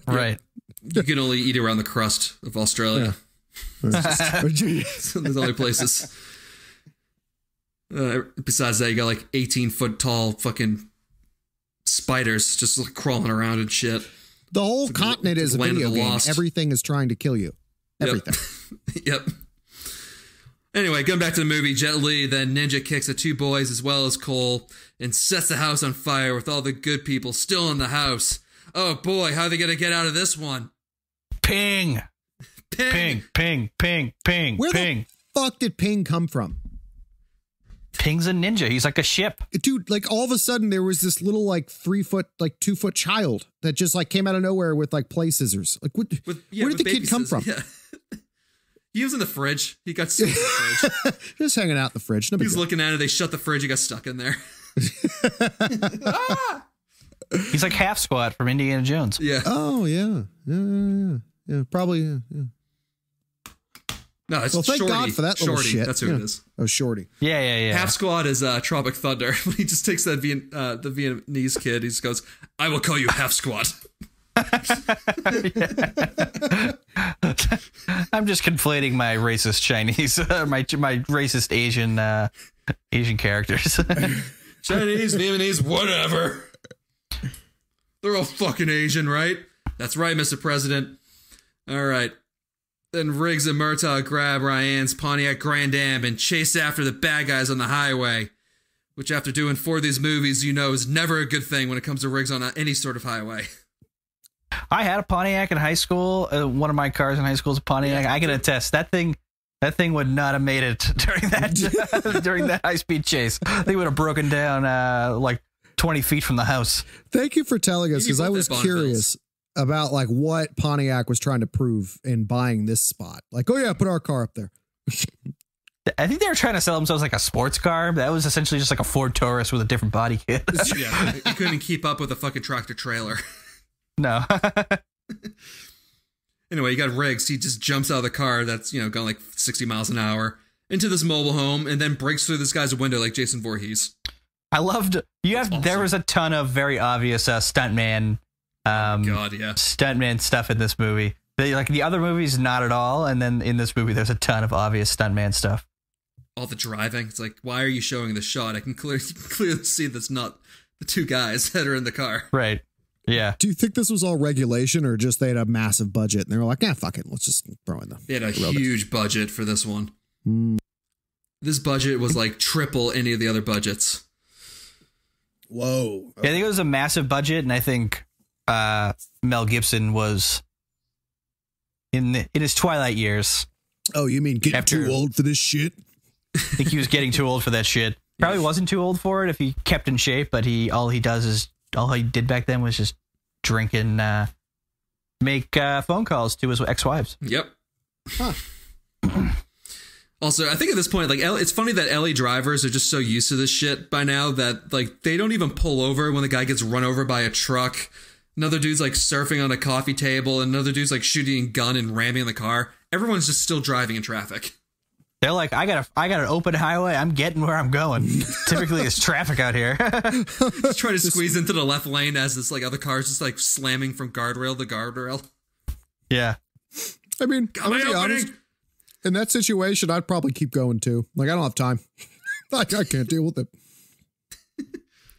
Right. You can only eat around the crust of Australia. Yeah. So there's only places. Besides that, you got like 18-foot tall fucking spiders just like crawling around and shit. The whole continent is a video game. Lost. Everything is trying to kill you. Everything. Yep. Anyway, going back to the movie, Jet Li then ninja kicks the two boys as well as Cole and sets the house on fire with all the good people still in the house. Oh boy, how are they going to get out of this one? Ping. Ping, ping, ping, ping, Where ping. the fuck did Ping come from? Ping's a ninja. He's like a ship. Dude, like all of a sudden there was this little like 3-foot, like 2-foot child that just like came out of nowhere with like play scissors. Like what, where did the kid come from? Yeah. He was in the fridge. He got stuck in the fridge. Just hanging out in the fridge. No He was looking at it. They shut the fridge. He got stuck in there. He's like half squat from Indiana Jones. Yeah. Oh, yeah. Yeah. Probably, yeah. No, it's well, thank Shorty. God for that little Shorty. shit. That's who it is. Oh, Shorty. Yeah. Half Squad is Tropic Thunder. He just takes that the Vietnamese kid. He just goes, "I will call you Half Squad." I'm just conflating my racist Chinese, my racist Asian characters. Chinese, Vietnamese, whatever. They're all fucking Asian, right? That's right, Mr. President. All right. Then Riggs and Murtaugh grab Ryan's Pontiac Grand Am and chase after the bad guys on the highway, which after doing 4 of these movies, you know is never a good thing when it comes to Riggs on any sort of highway. I had a Pontiac in high school. One of my cars in high school is a Pontiac. I can attest that thing would not have made it during that high speed chase. They would have broken down like 20 feet from the house. Thank you for telling us, because I was curious about like what Pontiac was trying to prove in buying this spot. Like, oh yeah, put our car up there. I think they were trying to sell themselves like a sports car. That was essentially just like a Ford Taurus with a different body kit. Yeah, you couldn't keep up with a fucking tractor trailer. No. Anyway, you got Riggs. He just jumps out of the car that's, going like 60 miles an hour into this mobile home and then breaks through this guy's window like Jason Voorhees. I loved there was a ton of very obvious stuntman stuntman stuff in this movie. The other movies, not at all. And then in this movie, there's a ton of obvious stuntman stuff. All the driving. It's like, why are you showing the shot? I can clearly see that's not the two guys that are in the car. Right. Yeah. Do you think this was all regulation or just they had a massive budget and they were like, fuck it, let's just throw in them. They had a huge budget for this one. This budget was like triple any of the other budgets. Whoa. Yeah, I think it was a massive budget, and I think Mel Gibson was in his twilight years. Oh, you mean getting too old for this shit? I think he was getting too old for that shit. Probably wasn't too old for it if he kept in shape, but all he did back then was just drink and make phone calls to his ex-wives. Yep. Huh. Also, I think at this point, like, it's funny that LA drivers are just so used to this shit by now that, like, they don't even pull over when the guy gets run over by a truck. Another dude's, like, surfing on a coffee table. And another dude's, like, shooting a gun and ramming the car. Everyone's just still driving in traffic. They're like, I got an open highway. I'm getting where I'm going. Typically, there's traffic out here. Just trying to squeeze into the left lane as this, like, other car's just, like, slamming from guardrail to guardrail. Yeah. I mean, I'm gonna be honest. In that situation, I'd probably keep going too. Like, I don't have time. I can't deal with it.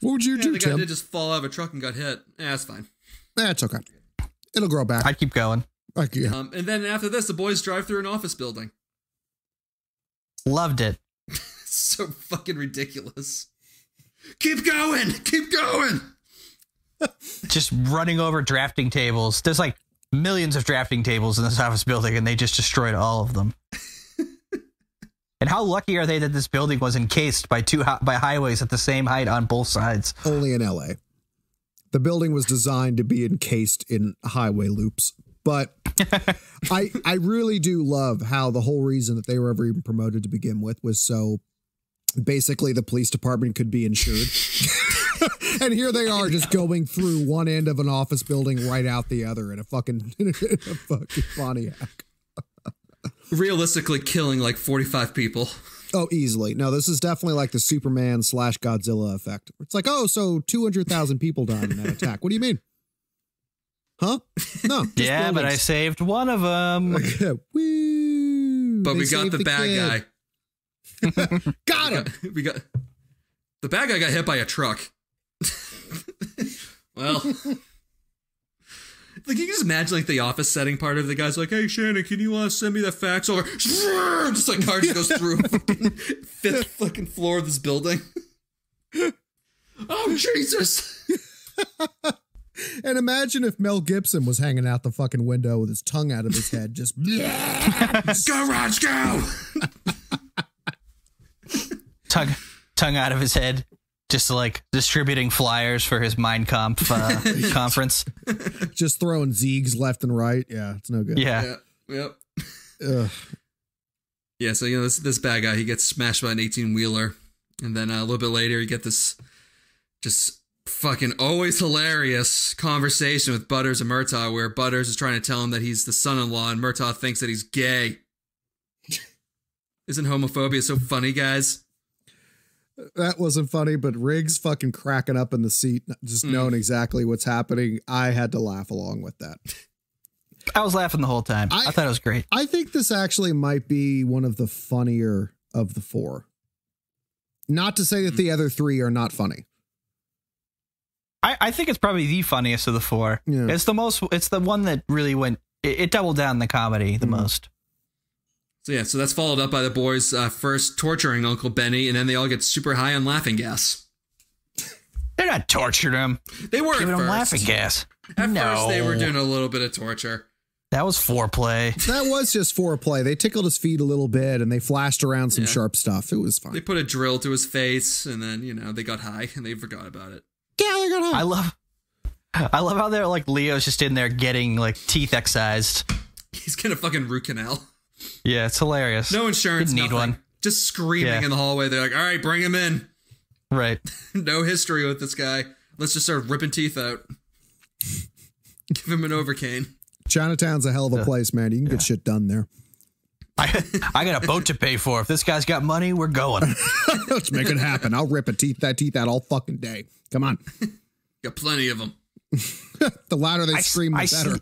What would you do, the Tim? guy did just fall out of a truck and got hit. That's fine. It's okay. It'll grow back. I'd keep going. Yeah. And then after this, the boys drive through an office building. Loved it. So fucking ridiculous. Keep going! Keep going! Just running over drafting tables. There's like millions of drafting tables in this office building, and they just destroyed all of them. And how lucky are they that this building was encased by by highways at the same height on both sides? Only in LA. The building was designed to be encased in highway loops. But I really do love how the whole reason that they were ever even promoted to begin with was so basically the police department could be insured. And here they are just going through one end of an office building right out the other in a fucking Pontiac. Realistically killing like 45 people. Oh, easily. No, this is definitely like the Superman / Godzilla effect. It's like, oh, so 200,000 people died in that attack. What do you mean? Huh? No. Yeah, buildings. But I saved one of them. Woo, but we got the bad guy. Got him. We got the bad guy got hit by a truck. Well, like you can just imagine like the office setting part of the guy's like, "Hey Shannon, can you send me the fax over?" Just like car just goes through fucking fifth fucking floor of this building. Oh Jesus! And imagine if Mel Gibson was hanging out the fucking window with his tongue out of his head, just Go Raj, go! tongue out of his head, just like distributing flyers for his Mein Kampf conference. Just throwing Ziegs left and right. Yeah, it's no good. Yeah. Yep. Ugh. Yeah, so this bad guy, he gets smashed by an 18-wheeler, and then a little bit later, you get this just fucking always hilarious conversation with Butters and Murtaugh, where Butters is trying to tell him that he's the son-in-law, and Murtaugh thinks that he's gay. Isn't homophobia so funny, guys? That wasn't funny, but Riggs fucking cracking up in the seat, just knowing exactly what's happening. I had to laugh along with that. I was laughing the whole time. I thought it was great. I think this actually might be one of the funnier of the four. Not to say that the other three are not funny. I think it's probably the funniest of the four. Yeah. It's the one that really it doubled down the comedy the most. So yeah, so that's followed up by the boys first torturing Uncle Benny, and then they all get super high on laughing gas. They're not torturing him. They were giving at him first. laughing gas. At first, they were doing a little bit of torture. That was foreplay. That was just foreplay. They tickled his feet a little bit and they flashed around some sharp stuff. It was fun. They put a drill to his face, and then they got high and they forgot about it. Yeah, they got high. I love how they're like Leo's just in there getting like teeth excised. He's gonna fucking root canal. Yeah, it's hilarious. No insurance. Didn't need nothing. one. Just screaming in the hallway. They're like, "All right, bring him in." Right. No history with this guy. Let's just start ripping teeth out. Give him an Overcane. Chinatown's a hell of a place, man. You can get shit done there. I got a boat to pay for. If this guy's got money, we're going. Let's make it happen. I'll rip that teeth out all fucking day. Come on. Got plenty of them. The louder they scream, the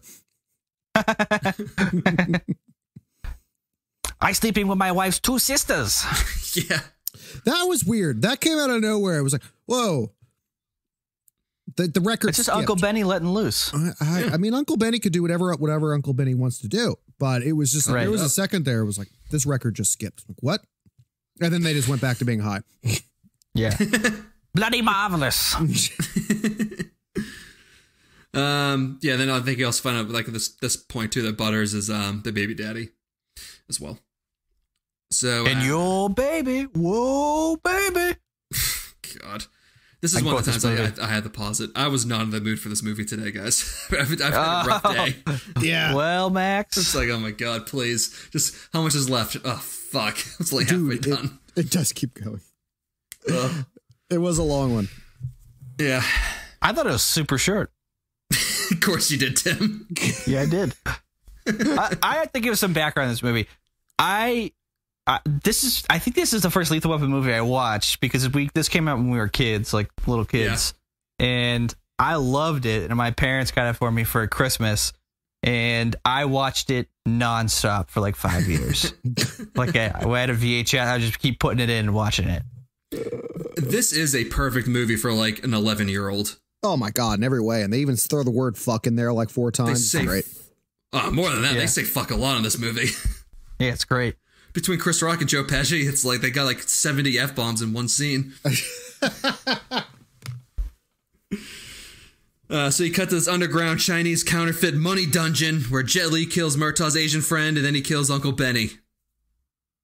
better. I sleeping with my wife's two sisters. Yeah. That was weird. That came out of nowhere. It was like, whoa. The record. It's just Uncle Benny letting loose. I mean, Uncle Benny could do whatever Uncle Benny wants to do. But it was just, there was a second there. It was like, this record just skipped. Like, what? And then they just went back to being high. Yeah. Bloody marvelous. Yeah, then I think you also find out like this point too that Butters is the baby daddy as well. So and your baby, whoa baby. God, this is one of the times I had to pause it. I was not in the mood for this movie today, guys. I've had a rough day. Yeah. Well, Max, it's like, oh my God, please, just how much is left? Oh fuck, it's like halfway done. It does keep going. It was a long one. Yeah, I thought it was super short. Of course you did, Tim. Yeah, I did. I have to give some background on this movie. I think this is the first Lethal Weapon movie I watched because this came out when we were kids, like little kids, and I loved it. And my parents got it for me for Christmas, and I watched it nonstop for like 5 years. Like I had a VHS, I just keep putting it in and watching it. This is a perfect movie for like an 11-year-old. Oh my God, in every way. And they even throw the word fuck in there like 4 times. They say, great. More than that, they say fuck a lot in this movie. Yeah, it's great. Between Chris Rock and Joe Pesci, it's like they got like 70 F-bombs in one scene. So you cut to this underground Chinese counterfeit money dungeon where Jet Li kills Murtaugh's Asian friend and then he kills Uncle Benny.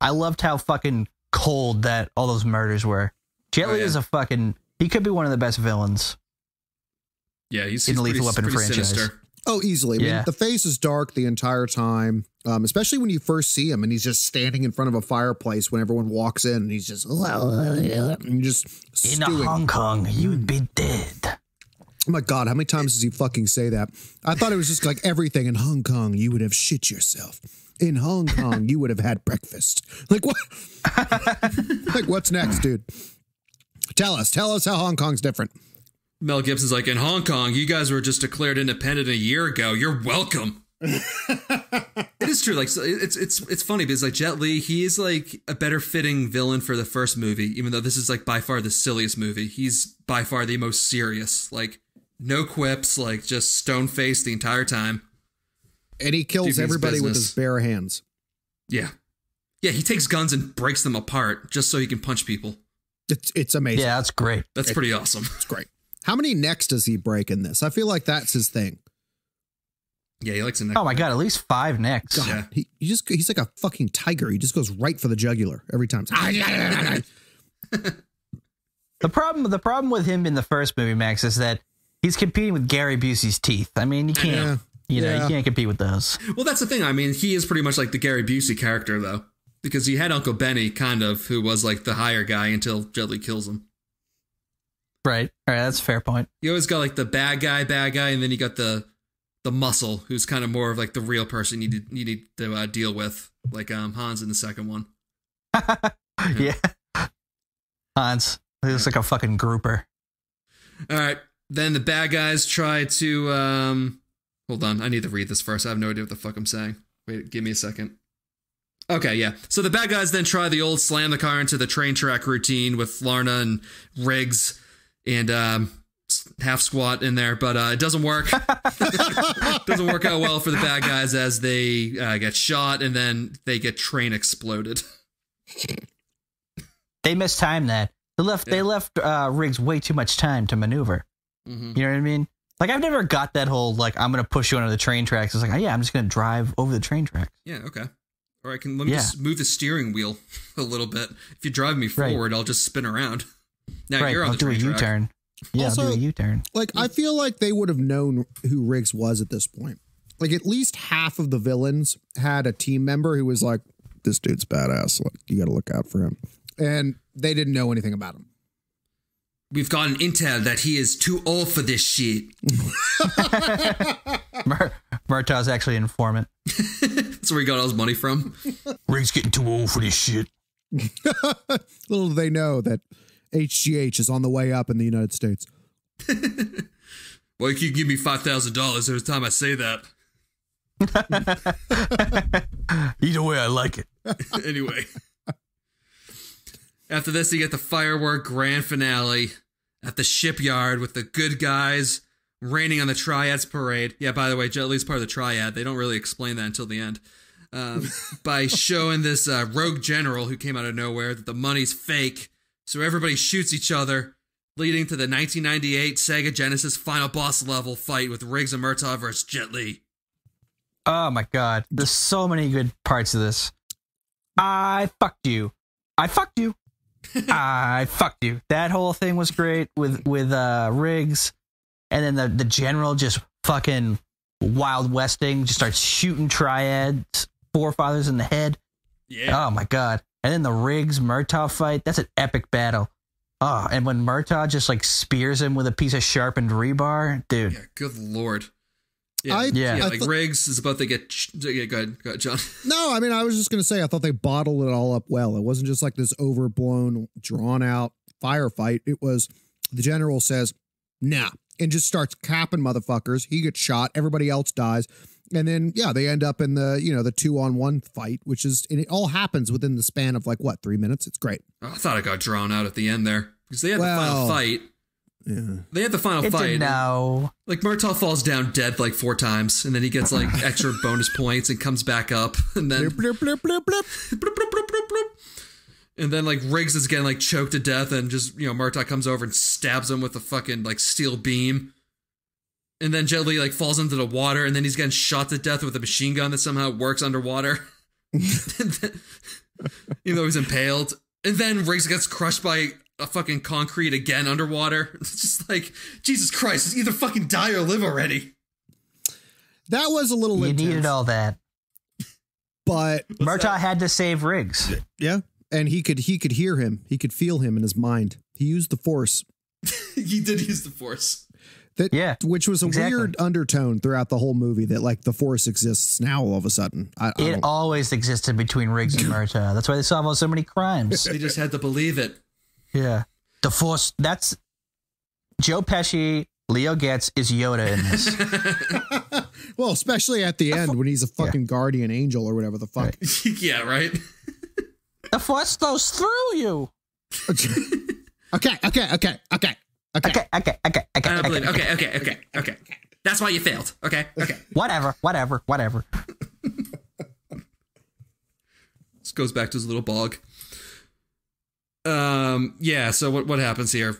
I loved how fucking cold that all those murders were. Jet Li is he could be one of the best villains. Yeah, he's in the Lethal Weapon franchise. Sinister. Oh, easily. I mean, the face is dark the entire time, especially when you first see him and he's just standing in front of a fireplace when everyone walks in and he's just, and just stewing. In Hong Kong, you'd be dead. Oh my God, how many times does he fucking say that? I thought it was just like everything. In Hong Kong, you would have shit yourself. In Hong Kong, you would have had breakfast. Like what? Like what's next, dude? Tell us how Hong Kong's different. Mel Gibson's like, in Hong Kong, you guys were just declared independent a year ago. You're welcome. It is true. Like, so it's funny because like Jet Li, he is like a better fitting villain for the first movie, even though this is like by far the silliest movie. He's by far the most serious. Like, no quips, like just stone faced the entire time. And he kills everybody with his bare hands. Yeah. Yeah, he takes guns and breaks them apart just so he can punch people. It's amazing. Yeah, that's great. That's pretty awesome. It's great. How many necks does he break in this? I feel like that's his thing. Yeah, he likes a neck. Oh my God, at least 5 necks. God, yeah. He's like a fucking tiger. He just goes right for the jugular every time. The problem with him in the first movie, Max, is that he's competing with Gary Busey's teeth. I mean, you can't, you can't compete with those. Well, that's the thing. I mean, he is pretty much like the Gary Busey character, though, because you had Uncle Benny, kind of, who was like the higher guy until Jet Li kills him. Right. All right. That's a fair point. You always got like the bad guy, and then you got the muscle, who's kind of more of like the real person you need to deal with, like Hans in the second one. Yeah. Hans. He looks like a fucking grouper. All right. Then the bad guys try to hold on, I need to read this first. I have no idea what the fuck I'm saying. Wait, give me a second. Okay, yeah. So the bad guys then try the old slam the car into the train track routine with Larna and Riggs and half squat in there, but it doesn't work. Doesn't work out well for the bad guys as they get shot and then they get train exploded. They mistimed that. They left Riggs way too much time to maneuver. Mm-hmm. You know what I mean? Like, I've never got that whole, like, I'm going to push you under the train tracks. It's like, oh, yeah, I'm just going to drive over the train tracks. Yeah, okay. Or let me just move the steering wheel a little bit. If you drive me forward, I'll just spin around. Now you're on the train track. I'll do a U-turn. Yeah, also, I'll do a U-turn. Like, I feel like they would have known who Riggs was at this point. Like, at least half of the villains had a team member who was like, this dude's badass. Like, you got to look out for him. And they didn't know anything about him. We've gotten intel that he is too old for this shit. Murtaugh's actually an informant. That's where he got all his money from. Riggs getting too old for this shit. Little do they know that HGH is on the way up in the United States. Well, you can give me $5,000 every time I say that. Either way, I like it. Anyway. After this, you get the firework grand finale at the shipyard with the good guys raining on the Triad's parade. Yeah, by the way, Jet Li's part of the Triad. They don't really explain that until the end. By showing this rogue general who came out of nowhere that the money's fake. So everybody shoots each other, leading to the 1998 Sega Genesis final boss level fight with Riggs and Murtaugh versus Jet Li. Oh my God. There's so many good parts of this. I fucked you. I fucked you. I fucked you. That whole thing was great with Riggs. And then the general just fucking Wild Westing, just starts shooting Triad's forefathers in the head. Yeah. Oh my God. And then the Riggs Murtaugh fight, that's an epic battle. Oh, and when Murtaugh just like spears him with a piece of sharpened rebar, dude. Yeah, good Lord. Yeah, like Riggs is about to get. Go ahead, John. No, I mean, I was just going to say, I thought they bottled it all up well. It wasn't just like this overblown, drawn out firefight. It was the general says, nah, and just starts capping motherfuckers. He gets shot. Everybody else dies. And then, yeah, they end up in the, the 2-on-1 fight, which is, and it all happens within the span of 3 minutes. It's great. Oh, I thought it got drawn out at the end there because they had the final fight. Yeah. They had the final fight. No. Like, Murtaugh falls down dead 4 times, and then he gets extra bonus points and comes back up, and then blip, blip, blip, blip. Blip, blip, blip, blip, blip. And then Riggs is getting choked to death, and just Murtaugh comes over and stabs him with a fucking steel beam. And then Jet Li falls into the water, and then he's getting shot to death with a machine gun that somehow works underwater. Even though he's impaled. And then Riggs gets crushed by a fucking concrete again underwater. It's just Jesus Christ, it's either fucking die or live already. That was a little intense. You needed all that. But Murtaugh had to save Riggs. Yeah. And he could hear him. He could feel him in his mind. He used the Force. He did use the Force. Which was a weird undertone throughout the whole movie that the Force exists now all of a sudden. It always existed between Riggs and Murtaugh. That's why they solved so many crimes. They just had to believe it. Yeah. The Force, that's Joe Pesci, Leo Getz is Yoda in this. Well, especially at the end when he's a fucking guardian angel or whatever the fuck. Right. Yeah, right. The force goes through you. Okay. Okay. Okay. That's why you failed. Okay. Whatever. This goes back to his little bog. Yeah, so what happens here?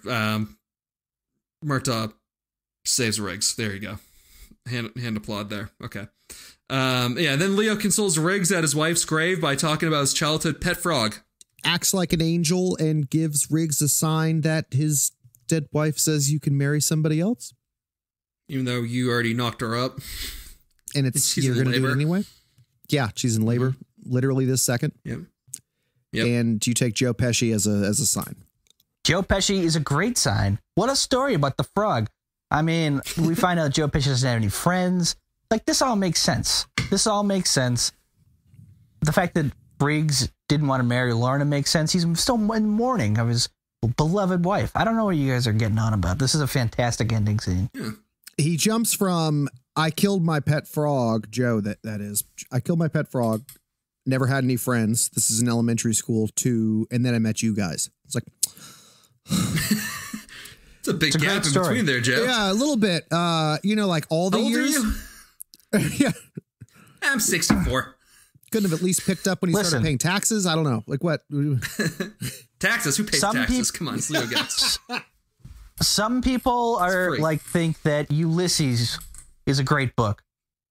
Murtaugh saves Riggs. There you go. Hand applaud there. Okay. Yeah, then Leo consoles Riggs at his wife's grave by talking about his childhood pet frog. Acts like an angel and gives Riggs a sign that his dead wife says you can marry somebody else. Even though you already knocked her up. And you're going to do it anyway? Yeah, she's in labor, literally this second. Yep. And you take Joe Pesci as a sign. Joe Pesci is a great sign. What a story about the frog. I mean, we find out Joe Pesci doesn't have any friends. Like, this all makes sense. The fact that Briggs didn't want to marry Lorna makes sense. He's still in mourning of his beloved wife. I don't know what you guys are getting on about. This is a fantastic ending scene. Yeah. He jumps from, I killed my pet frog, Joe, that is. I killed my pet frog, never had any friends. This is in elementary school, too. And then I met you guys. It's like... It's a big gap in between there, Joe. Yeah, a little bit. Like all the years. How old are you? Yeah. I'm 64. Couldn't have at least picked up when he started paying taxes. I don't know. Like what? Taxes? Who pays taxes? Come on, it's Leo Getz. Some people think that Ulysses is a great book.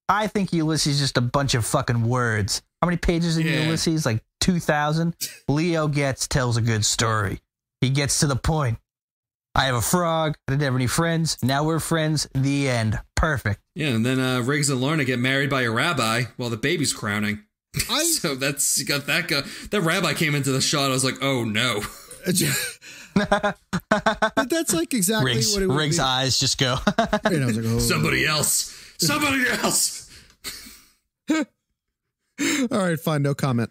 I think Ulysses is just a bunch of fucking words. How many pages in Ulysses? Like 2,000? Leo Getz tells a good story. He gets to the point. I have a frog. I didn't have any friends. Now we're friends. The end. Perfect. Yeah, and then Riggs and Lorna get married by a rabbi while the baby's crowning. So that's you got that guy. That rabbi came into the shot. I was like, oh no. But that's like exactly what it would Riggs' be. eyes just go. And I was like, oh. Somebody else. All right, fine. No comment.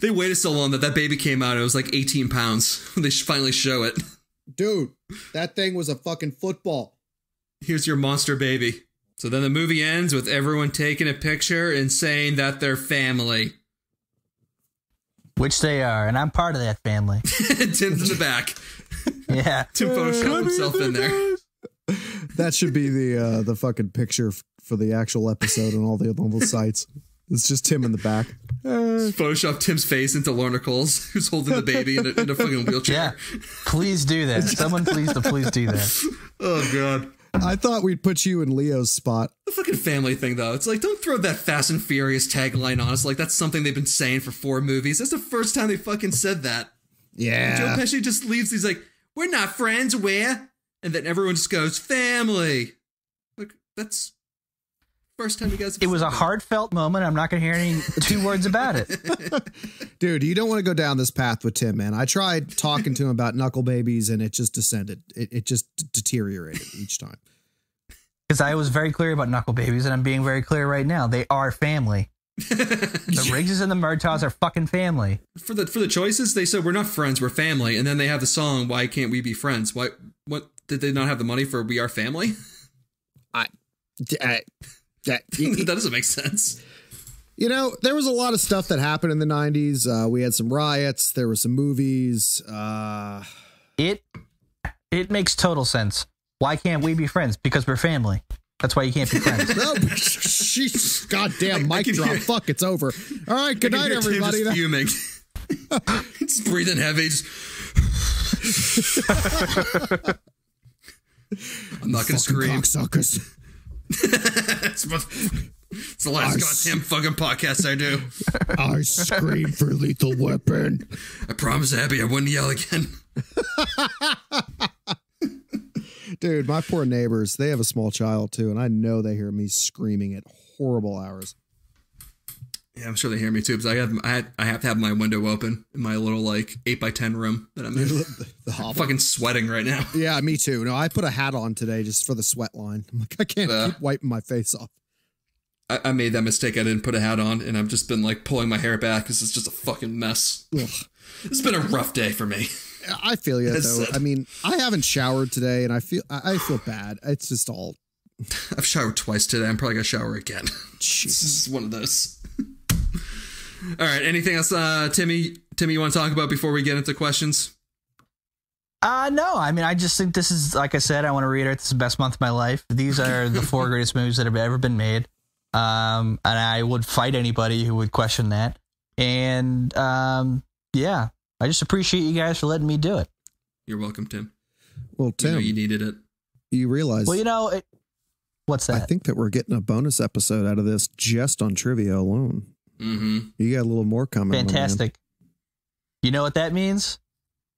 They waited so long that baby came out. It was like 18 pounds. They finally show it. Dude, that thing was a fucking football. Here's your monster baby. So then the movie ends with everyone taking a picture and saying that they're family. Which they are, and I'm part of that family. Tim's in the back. Yeah. Tim photoshopped himself in there. That should be the fucking picture for the actual episode on all the sites. It's just Tim in the back. Photoshop Tim's face into Lorna Coles, who's holding the baby in a fucking wheelchair. Yeah, please do that. Someone please do that. Oh, God. I thought we'd put you in Leo's spot. The fucking family thing, though. It's like, don't throw that Fast and Furious tagline on us. Like, that's something they've been saying for 4 movies. That's the first time they fucking said that. Yeah. Joe Pesci just leaves. He's like, we're not friends, we're... And then everyone just goes, family. Like, that's... First time you guys... It was a heartfelt moment. I'm not going to hear any 2 words about it. Dude, you don't want to go down this path with Tim, man. I tried talking to him about knuckle babies, and it just descended. It just deteriorated each time. Because I was very clear about knuckle babies, and I'm being very clear right now. They are family. The Riggses and the Murtaughs are fucking family. For the choices, they said, we're not friends, we're family. And then they have the song, Why Can't We Be Friends? What did they not have the money for We Are Family? That doesn't make sense. You know, there was a lot of stuff that happened in the 90s. We had some riots. There were some movies. It makes total sense. Why can't we be friends? Because we're family. That's why you can't be friends. No, she's goddamn mic drop. Fuck, it's over. All right, good night, everybody. Just fuming. Just breathing heavy. I'm not gonna scream. Cocksuckers. It's the last goddamn fucking podcast I do. I scream for Lethal Weapon. I promise, Abby, I wouldn't yell again. Dude, my poor neighbors, they have a small child too, and I know they hear me screaming at horrible hours. Yeah, I'm sure they hear me too, because I have to have my window open in my little like 8x10 room that I'm in. I'm fucking sweating right now. Yeah, me too. No, I put a hat on today just for the sweat line. I'm like, I can't keep wiping my face off. I made that mistake. I didn't put a hat on, and I've just been like pulling my hair back because it's just a fucking mess. Ugh. It's been a rough day for me. I feel you That's though. sad. I mean, I haven't showered today, and I feel bad. It's just all. I've showered twice today. I'm probably gonna shower again. Jesus. This is one of those. All right. Anything else, Timmy? Timmy, you want to talk about before we get into questions? No, I mean, I just think this is, like I said, I want to reiterate, this is the best month of my life. These are the 4 greatest movies that have ever been made. And I would fight anybody who would question that. And, yeah, I just appreciate you guys for letting me do it. You're welcome, Tim. Well, Tim, You needed it. you realize. Well, what's that? I think that we're getting a bonus episode out of this just on trivia alone. Mm-hmm. You got a little more coming. Fantastic. You know what that means?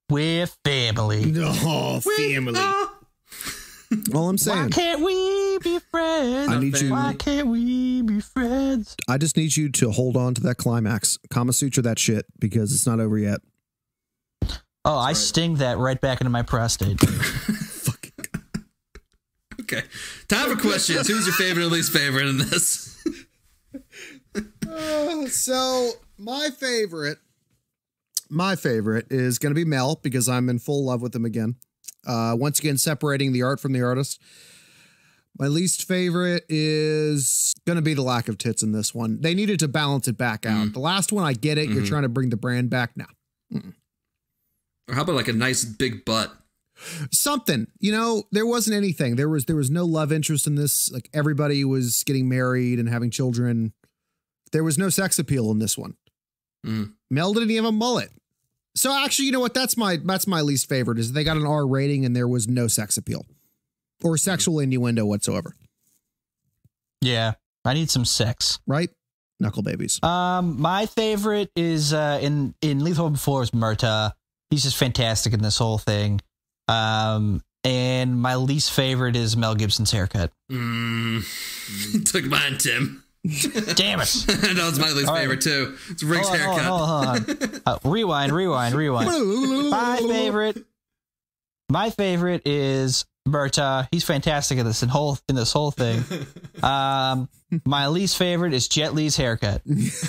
We're family. No, family. All I'm saying. Why can't we be friends? I need you. Why can't we be friends? I just need you to hold on to that climax. Kama Sutra that shit, because it's not over yet. Oh, I sting that right back into my prostate. Fucking. Okay. Time for questions. Who's your favorite and least favorite in this? So my favorite is going to be Mel, because I'm in full love with him again. Once again, separating the art from the artist. My least favorite is going to be the lack of tits in this one. They needed to balance it back out. The last one, I get it. You're trying to bring the brand back now. Or how about like a nice big butt? Something, there wasn't anything. There was no love interest in this. Like, everybody was getting married and having children. There was no sex appeal in this one. Mel didn't even have a mullet. So actually, you know what? That's my least favorite, is they got an R rating and there was no sex appeal or sexual innuendo whatsoever. Yeah, I need some sex. Right? Knuckle babies. My favorite is in Lethal Weapon 4 is Murtaugh. He's just fantastic in this whole thing. And my least favorite is Mel Gibson's haircut. Took mine, Tim. Damn it. That was my least favorite too. It's Rick's haircut. Hold on. Rewind. My favorite is Murtaugh. He's fantastic in this whole thing. My least favorite is Jet Li's haircut. The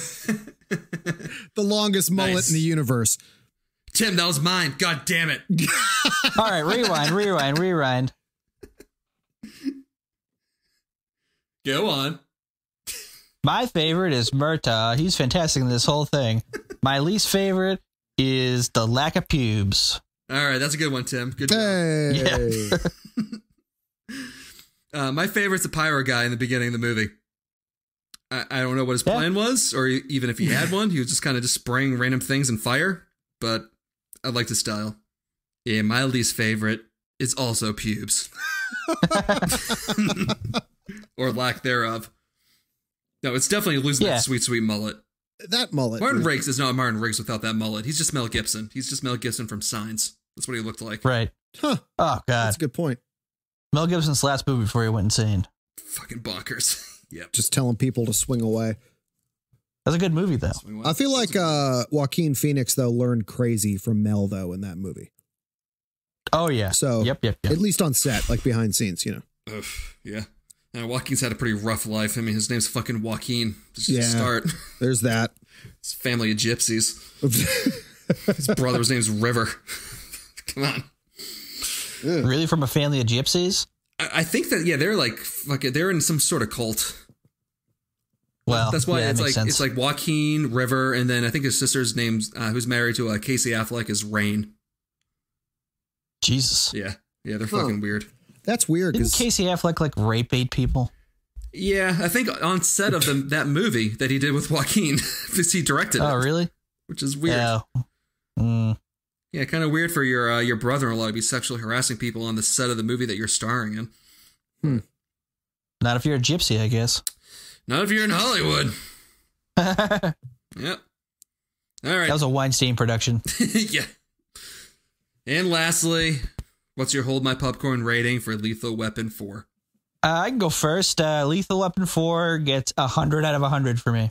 longest mullet in the universe. Tim, that was mine. God damn it. All right, rewind. Go on. My favorite is Murtaugh. He's fantastic in this whole thing. My least favorite is the lack of pubes. All right, that's a good one, Tim. Good job. Hey. Yeah. My favorite's the pyro guy in the beginning of the movie. I don't know what his plan was, or even if he had one. He was just kind of just spraying random things and fire, but I liked his style. Yeah, my least favorite is also pubes. Or lack thereof. No, it's definitely losing that sweet, sweet mullet. That mullet. Martin Riggs is not Martin Riggs without that mullet. He's just Mel Gibson. He's just Mel Gibson from Signs. That's what he looked like. Right. Huh. Oh, God. That's a good point. Mel Gibson's last movie before he went insane. Fucking bonkers. Yep. Just telling people to swing away. That's a good movie, though. I feel like Joaquin Phoenix, though, learned crazy from Mel, though, in that movie. Oh, yeah. So, yep. At least on set, like behind scenes, Ugh, yeah. Joaquin's had a pretty rough life. I mean, his name's fucking Joaquin. Just to start. There's that. His family of gypsies. His brother's name's River. Come on. Really, from a family of gypsies? I think that, they're like, they're in some sort of cult. Well, that's why it's like Joaquin, River, and then I think his sister's name's, who's married to Casey Affleck, is Rain. Jesus. Yeah, they're fucking weird. That's weird. Didn't Casey Affleck like rape 8 people? Yeah, I think on set of that movie that he did with Joaquin, because he directed it. Oh, really? Which is weird. Yeah, kind of weird for your brother-in-law to be sexually harassing people on the set of the movie that you're starring in. Not if you're a gypsy, I guess. Not if you're in Hollywood. Yep. All right. That was a Weinstein production. Yeah. And lastly, what's your Hold My Popcorn rating for Lethal Weapon 4? I can go first. Lethal Weapon 4 gets 100 out of 100 for me.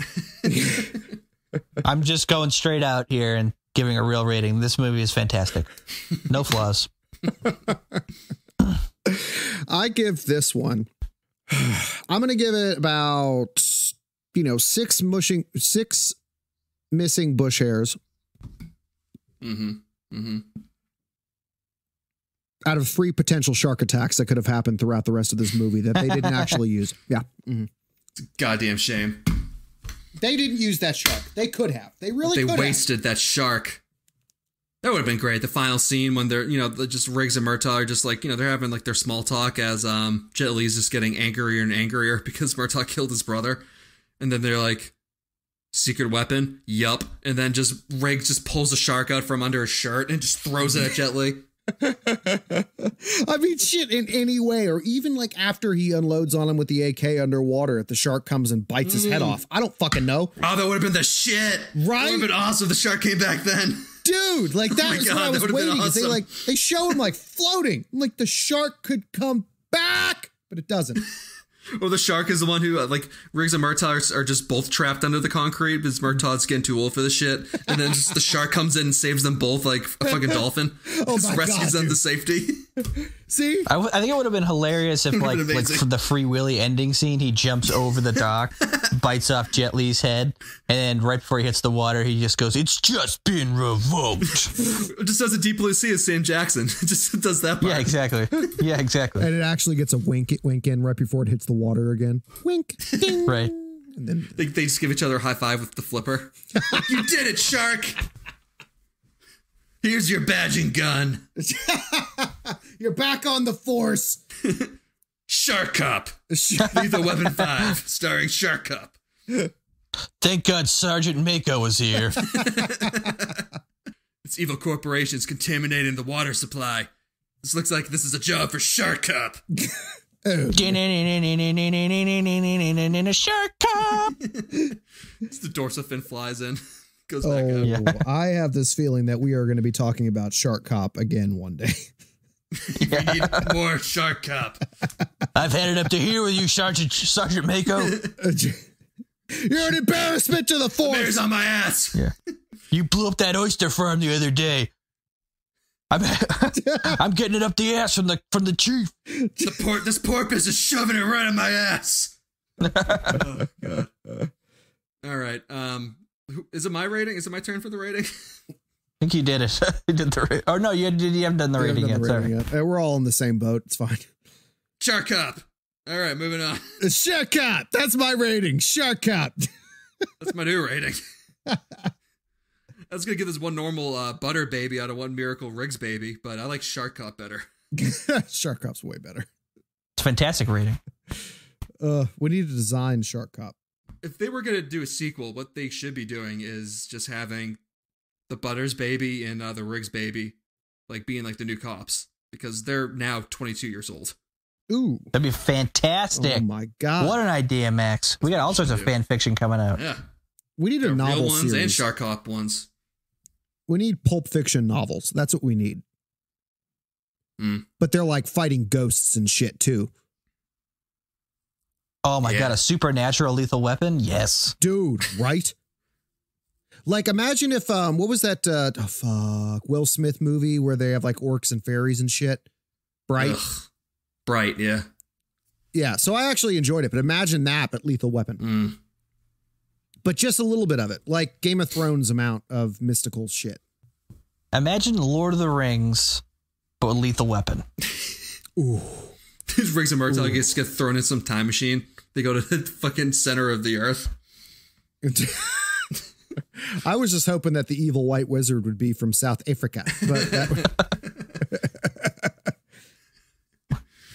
I'm just going straight out here and giving a real rating. This movie is fantastic. No flaws. I give this one, I'm going to give it about, 6 missing bush hairs. Out of 3 potential shark attacks that could have happened throughout the rest of this movie that they didn't actually use. Yeah. Mm-hmm. It's a goddamn shame. They didn't use that shark. They could have. They really could have. They wasted that shark. That would have been great. The final scene when they're, just Riggs and Murtaugh are just like, they're having like their small talk as Jet Li's just getting angrier and angrier because Murtaugh killed his brother. And then they're like, secret weapon? Yup. And then just Riggs just pulls the shark out from under his shirt and just throws it at Jet Li. I mean, shit, in any way, or even like after he unloads on him with the AK underwater, if the shark comes and bites his head off. I don't fucking know. Oh, that would have been the shit. Right? That would have been awesome if the shark came back then. Dude, like that was what I was waiting. Awesome. They show him like floating. Like the shark could come back, but it doesn't. Or the shark is the one who, Riggs and Murtaugh are just both trapped under the concrete because Murtaugh's getting too old for the shit. And then just the shark comes in and saves them both like a fucking dolphin. Just rescues them to safety. See? I think it would have been hilarious if, like for the Free Willy ending scene, he jumps over the dock, bites off Jet Li's head, and then right before he hits the water, he just goes, "It's just been revoked." Just does a Deep Blue Sea as Sam Jackson. Just does that part. Yeah, exactly. And it actually gets a wink in right before it hits the water again. Wink. Ding. Right. And then They just give each other a high five with the flipper. You did it, shark! Here's your badge and gun. you're back on the force. Shark Cop. Lethal Weapon 5, starring Shark Cop. Thank God Sergeant Mako was here. It's evil corporations contaminating the water supply. This looks like this is a job for Shark Cop. Shark Cop. It's the dorsal fin flies in. Goes back out. Yeah. I have this feeling that we are going to be talking about Shark Cop again one day. We need more Shark Cop. I've had it up to here with you, Sergeant Mako. You're an embarrassment to the The force. bear's on my ass. Yeah. You blew up that oyster farm the other day. I'm getting it up the ass from the chief. This porpoise is shoving it right in my ass. Oh, God. All right. Is it my rating? Is it my turn for the rating? I think you did it. You did the rating. Oh no, you haven't done the rating yet. Sorry. We're all in the same boat. It's fine. Shark Cop. All right, moving on. Shark Cop. That's my rating. Shark Cop. That's my new rating. I was gonna give this one normal butter baby out of one Miracle Riggs baby, but I like Shark Cop better. Shark Cop's way better. It's a fantastic rating. We need to design Shark Cop. If they were gonna do a sequel, what they should be doing is just having the Butters baby and the Riggs baby, like being like the new cops, because they're now 22 years old. Ooh, That'd be fantastic. oh my God. What an idea, Max. We got all sorts of fan fiction coming out. Yeah, We need a real novel ones series. and Shark Cop ones. We need Pulp Fiction novels. That's what we need. But they're like fighting ghosts and shit too. Oh my God, a supernatural lethal weapon? Yes. Dude, right? Like imagine if what was that Will Smith movie where they have like orcs and fairies and shit? Bright. Ugh. Bright, yeah. Yeah, so I actually enjoyed it, but imagine that but Lethal Weapon. But just a little bit of it, like Game of Thrones amount of mystical shit. Imagine Lord of the Rings, but with Lethal Weapon. Ooh. Riggs and Murtaugh get thrown in some time machine. They go to the fucking center of the earth. I was just hoping that the evil white wizard would be from South Africa, but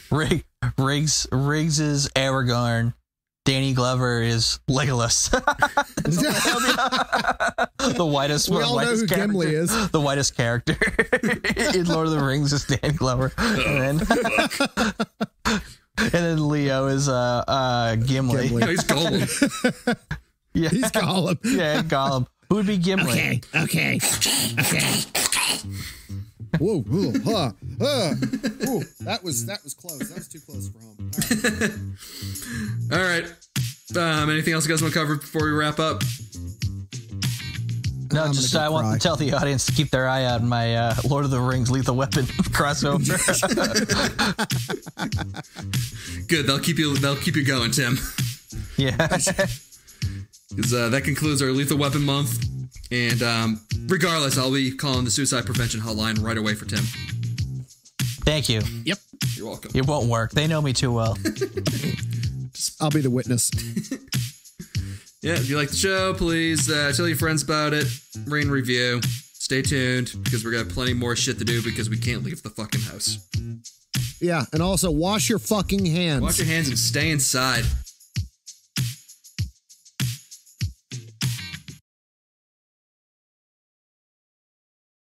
Riggs is Aragorn. Danny Glover is Legolas. The whitest. We all know who character, Gimli is. The whitest character in Lord of the Rings is Danny Glover, and then Leo is Gimli. No, he's Gollum. Yeah, he's Gollum. Yeah, Gollum. Who would be Gimli? Okay. Whoa, whoa, Ooh, that was close. That was too close for home. All right. Anything else you guys want to cover before we wrap up? No, just I want to tell the audience to keep their eye out on my Lord of the Rings Lethal Weapon crossover. Good. They'll keep you going, Tim. Yeah. Because that concludes our Lethal Weapon month. And regardless, I'll be calling the Suicide Prevention Hotline right away for Tim. Thank you. Yep. You're welcome. It won't work. They know me too well. I'll be the witness. Yeah, if you like the show, please tell your friends about it. Rate and review. Stay tuned, because we're going to have plenty more shit to do because we can't leave the fucking house. Yeah, and also wash your fucking hands. Wash your hands and stay inside.